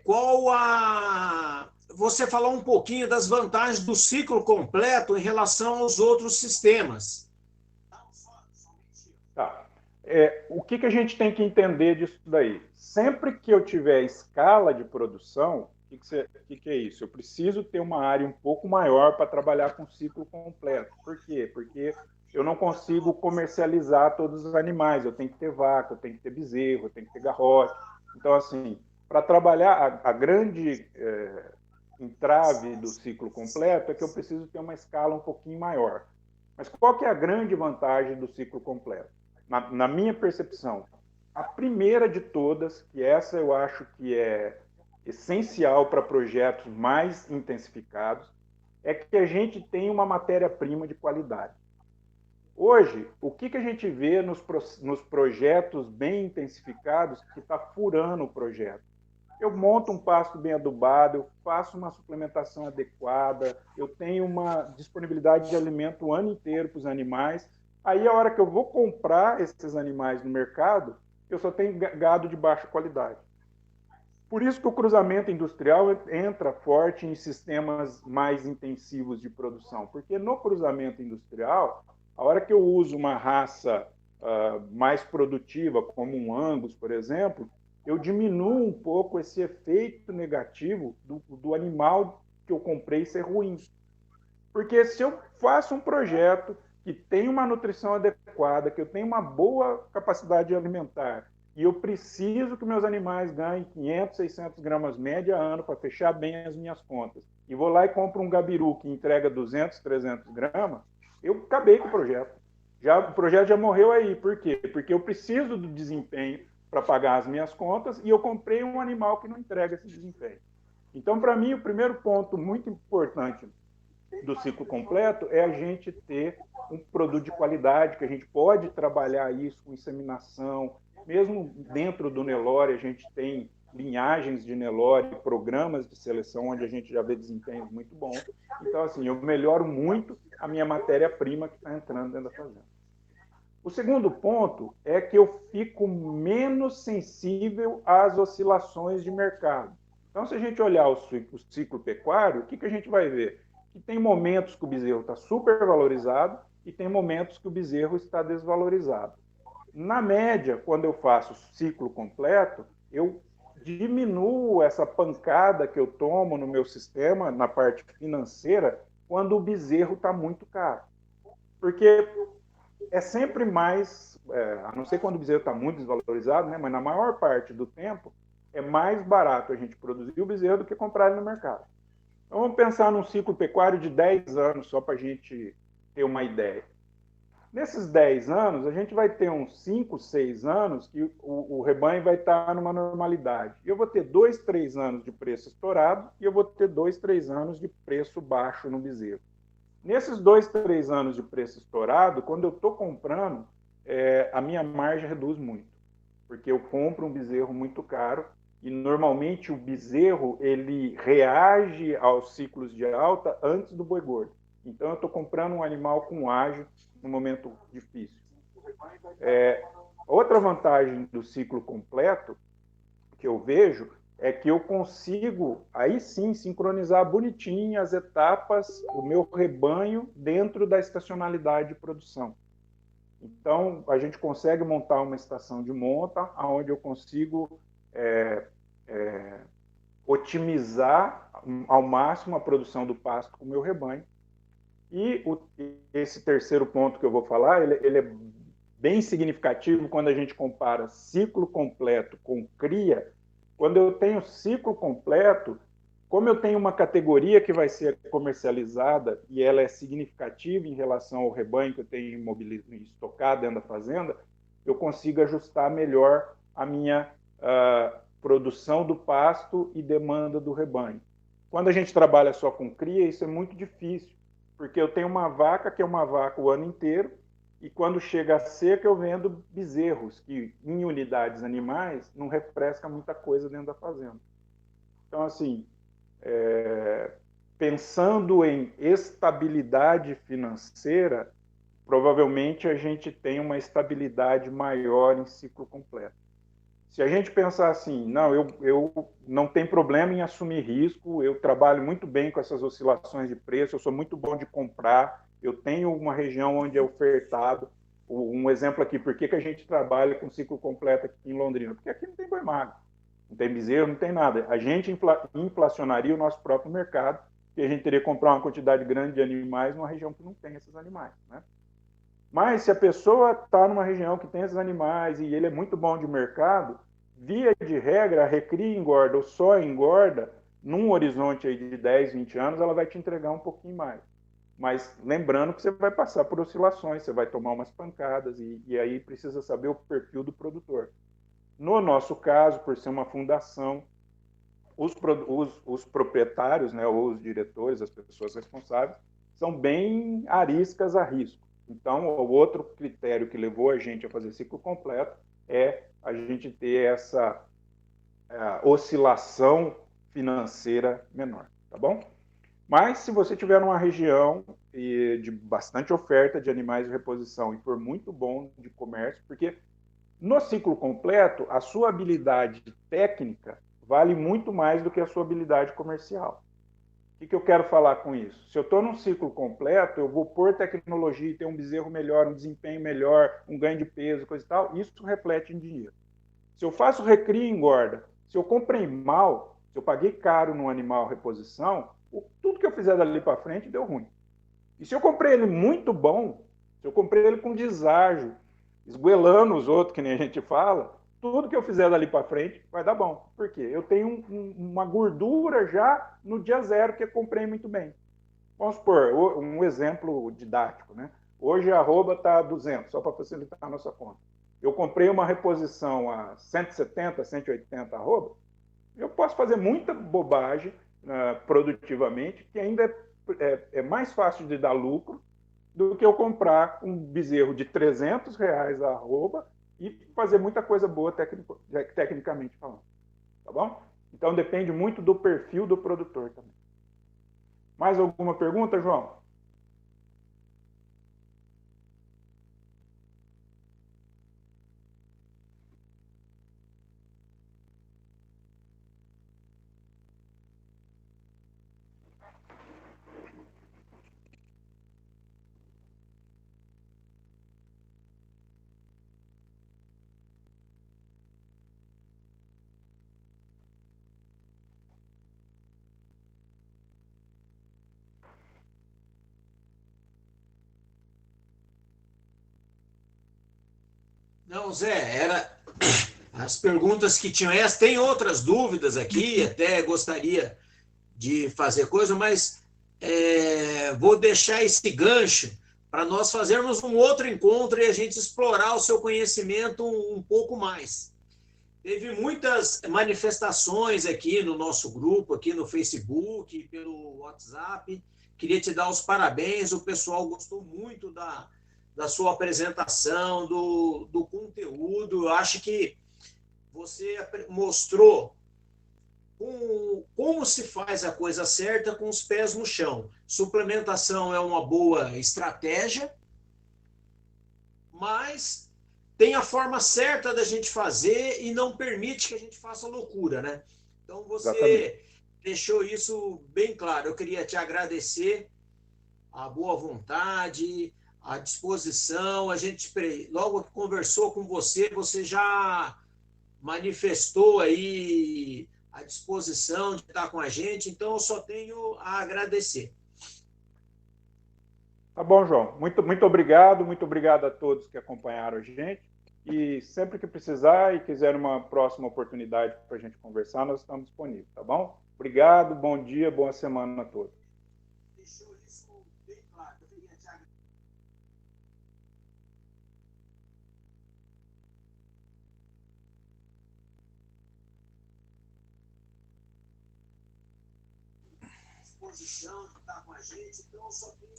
Speaker 1: qual a... Você falou um pouquinho das vantagens do ciclo completo em relação aos outros sistemas.
Speaker 2: Tá. O que a gente tem que entender disso daí? Sempre que eu tiver escala de produção, o que é isso? Eu preciso ter uma área um pouco maior para trabalhar com ciclo completo. Por quê? Porque eu não consigo comercializar todos os animais. Eu tenho que ter vaca, eu tenho que ter bezerro, eu tenho que ter garrote. Então, assim, para trabalhar a grande entrave do ciclo completo é que eu preciso ter uma escala um pouquinho maior. Mas qual que é a grande vantagem do ciclo completo? Na minha percepção, a primeira de todas, que essa eu acho que é essencial para projetos mais intensificados, é que a gente tem uma matéria-prima de qualidade. Hoje, o que a gente vê nos projetos bem intensificados que está furando o projeto? Eu monto um pasto bem adubado, eu faço uma suplementação adequada, eu tenho uma disponibilidade de alimento o ano inteiro para os animais. Aí, a hora que eu vou comprar esses animais no mercado, eu só tenho gado de baixa qualidade. Por isso que o cruzamento industrial entra forte em sistemas mais intensivos de produção, porque no cruzamento industrial, a hora que eu uso uma raça mais produtiva, como um Angus, por exemplo, eu diminuo um pouco esse efeito negativo do animal que eu comprei ser ruim. Porque se eu faço um projeto que tem uma nutrição adequada, que eu tenho uma boa capacidade alimentar, e eu preciso que meus animais ganhem 500, 600 gramas média ano para fechar bem as minhas contas, e vou lá e compro um gabiru que entrega 200, 300 gramas, eu acabei com o projeto. O projeto já morreu aí. Por quê? Porque eu preciso do desempenho para pagar as minhas contas e eu comprei um animal que não entrega esse desempenho. Então, para mim, o primeiro ponto muito importante do ciclo completo é a gente ter um produto de qualidade, que a gente pode trabalhar isso com inseminação. Mesmo dentro do Nelore, a gente tem linhagens de Nelore, programas de seleção, onde a gente já vê desempenhos muito bons. Então, assim, eu melhoro muito a minha matéria-prima que está entrando dentro da fazenda. O segundo ponto é que eu fico menos sensível às oscilações de mercado. Então, se a gente olhar o ciclo pecuário, o que a gente vai ver? Que tem momentos que o bezerro está super valorizado e tem momentos que o bezerro está desvalorizado. Na média, quando eu faço ciclo completo, eu diminuo essa pancada que eu tomo no meu sistema, na parte financeira, quando o bezerro está muito caro. Porque é sempre mais, a não ser quando o bezerro está muito desvalorizado, né, mas na maior parte do tempo, é mais barato a gente produzir o bezerro do que comprar ele no mercado. Então, vamos pensar num ciclo pecuário de 10 anos, só para a gente ter uma ideia. Nesses 10 anos, a gente vai ter uns 5, 6 anos que o rebanho vai estar numa normalidade. Eu vou ter 2, 3 anos de preço estourado e eu vou ter 2, 3 anos de preço baixo no bezerro. Nesses 2, 3 anos de preço estourado, quando eu estou comprando, a minha margem reduz muito, porque eu compro um bezerro muito caro e, normalmente, o bezerro ele reage aos ciclos de alta antes do boi gordo. Então, eu estou comprando um animal com ágio no momento difícil. Outra vantagem do ciclo completo que eu vejo é que eu consigo, aí sim, sincronizar bonitinho as etapas, o meu rebanho dentro da estacionalidade de produção. Então, a gente consegue montar uma estação de monta, onde eu consigo otimizar ao máximo a produção do pasto com o meu rebanho. E esse terceiro ponto que eu vou falar, ele é bem significativo quando a gente compara ciclo completo com cria. Quando eu tenho ciclo completo, como eu tenho uma categoria que vai ser comercializada e ela é significativa em relação ao rebanho que eu tenho estocado dentro da fazenda, eu consigo ajustar melhor a minha produção do pasto e demanda do rebanho. Quando a gente trabalha só com cria, isso é muito difícil, porque eu tenho uma vaca que é uma vaca o ano inteiro, e quando chega a seca eu vendo bezerros, que em unidades animais não refresca muita coisa dentro da fazenda. Então, assim, pensando em estabilidade financeira, provavelmente a gente tem uma estabilidade maior em ciclo completo. Se a gente pensar assim, não, eu não tenho problema em assumir risco, eu trabalho muito bem com essas oscilações de preço, eu sou muito bom de comprar, eu tenho uma região onde é ofertado. Um exemplo aqui, por que a gente trabalha com ciclo completo aqui em Londrina? Porque aqui não tem boi magro, não tem bezerro, não tem nada. A gente inflacionaria o nosso próprio mercado, e a gente teria que comprar uma quantidade grande de animais numa região que não tem esses animais, né? Mas se a pessoa está numa região que tem esses animais e ele é muito bom de mercado, via de regra, a recria engorda ou só engorda, num horizonte aí de 10, 20 anos, ela vai te entregar um pouquinho mais. Mas lembrando que você vai passar por oscilações, você vai tomar umas pancadas e aí precisa saber o perfil do produtor. No nosso caso, por ser uma fundação, os proprietários, né, ou os diretores, as pessoas responsáveis, são bem ariscas a risco. Então, o outro critério que levou a gente a fazer ciclo completo é a gente ter essa oscilação financeira menor, tá bom? Mas se você tiver numa região de bastante oferta de animais de reposição e for muito bom de comércio, porque no ciclo completo, a sua habilidade técnica vale muito mais do que a sua habilidade comercial. O que eu quero falar com isso? Se eu estou num ciclo completo, eu vou pôr tecnologia e ter um bezerro melhor, um desempenho melhor, um ganho de peso, coisa e tal, isso reflete em dinheiro. Se eu faço recria e engorda, se eu comprei mal, se eu paguei caro no animal reposição, tudo que eu fizer dali para frente deu ruim. E se eu comprei ele muito bom, se eu comprei ele com deságio, esguelando os outros, que nem a gente fala, tudo que eu fizer dali para frente vai dar bom. Por quê? Eu tenho uma gordura já no dia zero que eu comprei muito bem. Vamos supor, um exemplo didático, né? Hoje a arroba está a 200, só para facilitar a nossa conta. Eu comprei uma reposição a 170, 180 arroba, eu posso fazer muita bobagem produtivamente, que ainda é mais fácil de dar lucro do que eu comprar um bezerro de R$ 300 a arroba e fazer muita coisa boa tecnicamente falando. Tá bom? Então depende muito do perfil do produtor também. Mais alguma pergunta, João?
Speaker 1: Não, Zé, era as perguntas que tinham essas. Tem outras dúvidas aqui, até gostaria de fazer coisa, mas vou deixar esse gancho para nós fazermos um outro encontro e a gente explorar o seu conhecimento um pouco mais. Teve muitas manifestações aqui no nosso grupo, aqui no Facebook, pelo WhatsApp. Queria te dar os parabéns, o pessoal gostou muito da sua apresentação, do conteúdo. Eu acho que você mostrou como se faz a coisa certa com os pés no chão. Suplementação é uma boa estratégia, mas tem a forma certa da gente fazer e não permite que a gente faça loucura, né? Então você
Speaker 2: Exatamente.
Speaker 1: deixou isso bem claro. Eu queria te agradecer a boa vontade, a disposição. A gente logo que conversou com você, você já manifestou aí a disposição de estar com a gente, então eu só tenho a agradecer.
Speaker 2: Tá bom, João. Muito obrigado a todos que acompanharam a gente. E sempre que precisar e quiser uma próxima oportunidade para a gente conversar, nós estamos disponíveis, tá bom? Obrigado, bom dia, boa semana a todos.
Speaker 1: Deixou isso bem claro. Eu queria te agradecer. Disposição de estar com a gente, então eu só tenho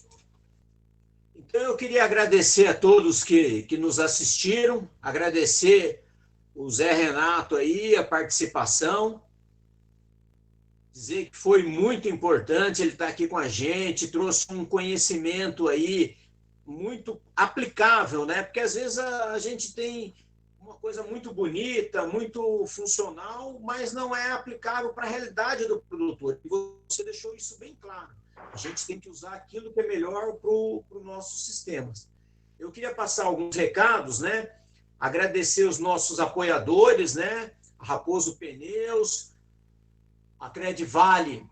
Speaker 1: Então, eu queria agradecer a todos que nos assistiram, agradecer o Zé Renato aí, a participação, dizer que foi muito importante ele estar aqui com a gente, trouxe um conhecimento aí muito aplicável, né? Porque às vezes a gente tem uma coisa muito bonita, muito funcional, mas não é aplicável para a realidade do produtor. E você deixou isso bem claro. A gente tem que usar aquilo que é melhor para os nossos sistemas. Eu queria passar alguns recados, né? Agradecer os nossos apoiadores, né? A Raposo Pneus, a Credivale,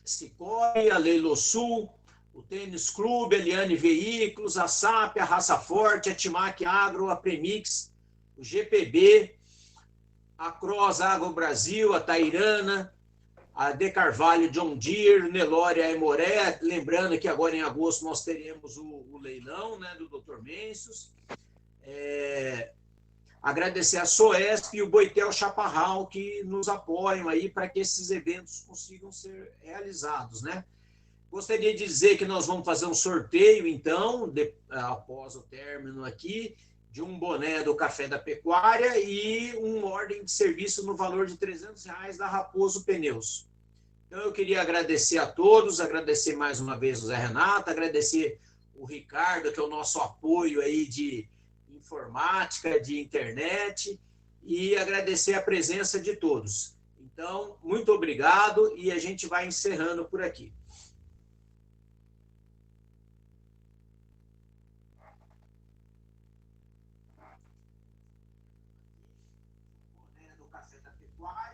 Speaker 1: Cicobi, a Leilosul, o Tênis Clube, a Eliane Veículos, a SAP, a Raça Forte, a Timac Agro, a Premix, o GPB, a Cross Agro Brasil, a Tairana, a De Carvalho John Deere, Nelore a Emoré, lembrando que agora em agosto nós teremos o leilão, né, do Dr. Mencios. Agradecer a Soesp e o Boitel Chaparral que nos apoiam aí para que esses eventos consigam ser realizados, né? Gostaria de dizer que nós vamos fazer um sorteio, então, após o término aqui, de um boné do Café da Pecuária e uma ordem de serviço no valor de R$300 da Raposo Pneus. Então, eu queria agradecer a todos, agradecer mais uma vez o Zé Renato, agradecer o Ricardo, que é o nosso apoio aí de informática, de internet, e agradecer a presença de todos. Então, muito obrigado e a gente vai encerrando por aqui. Do Café da Pecuária.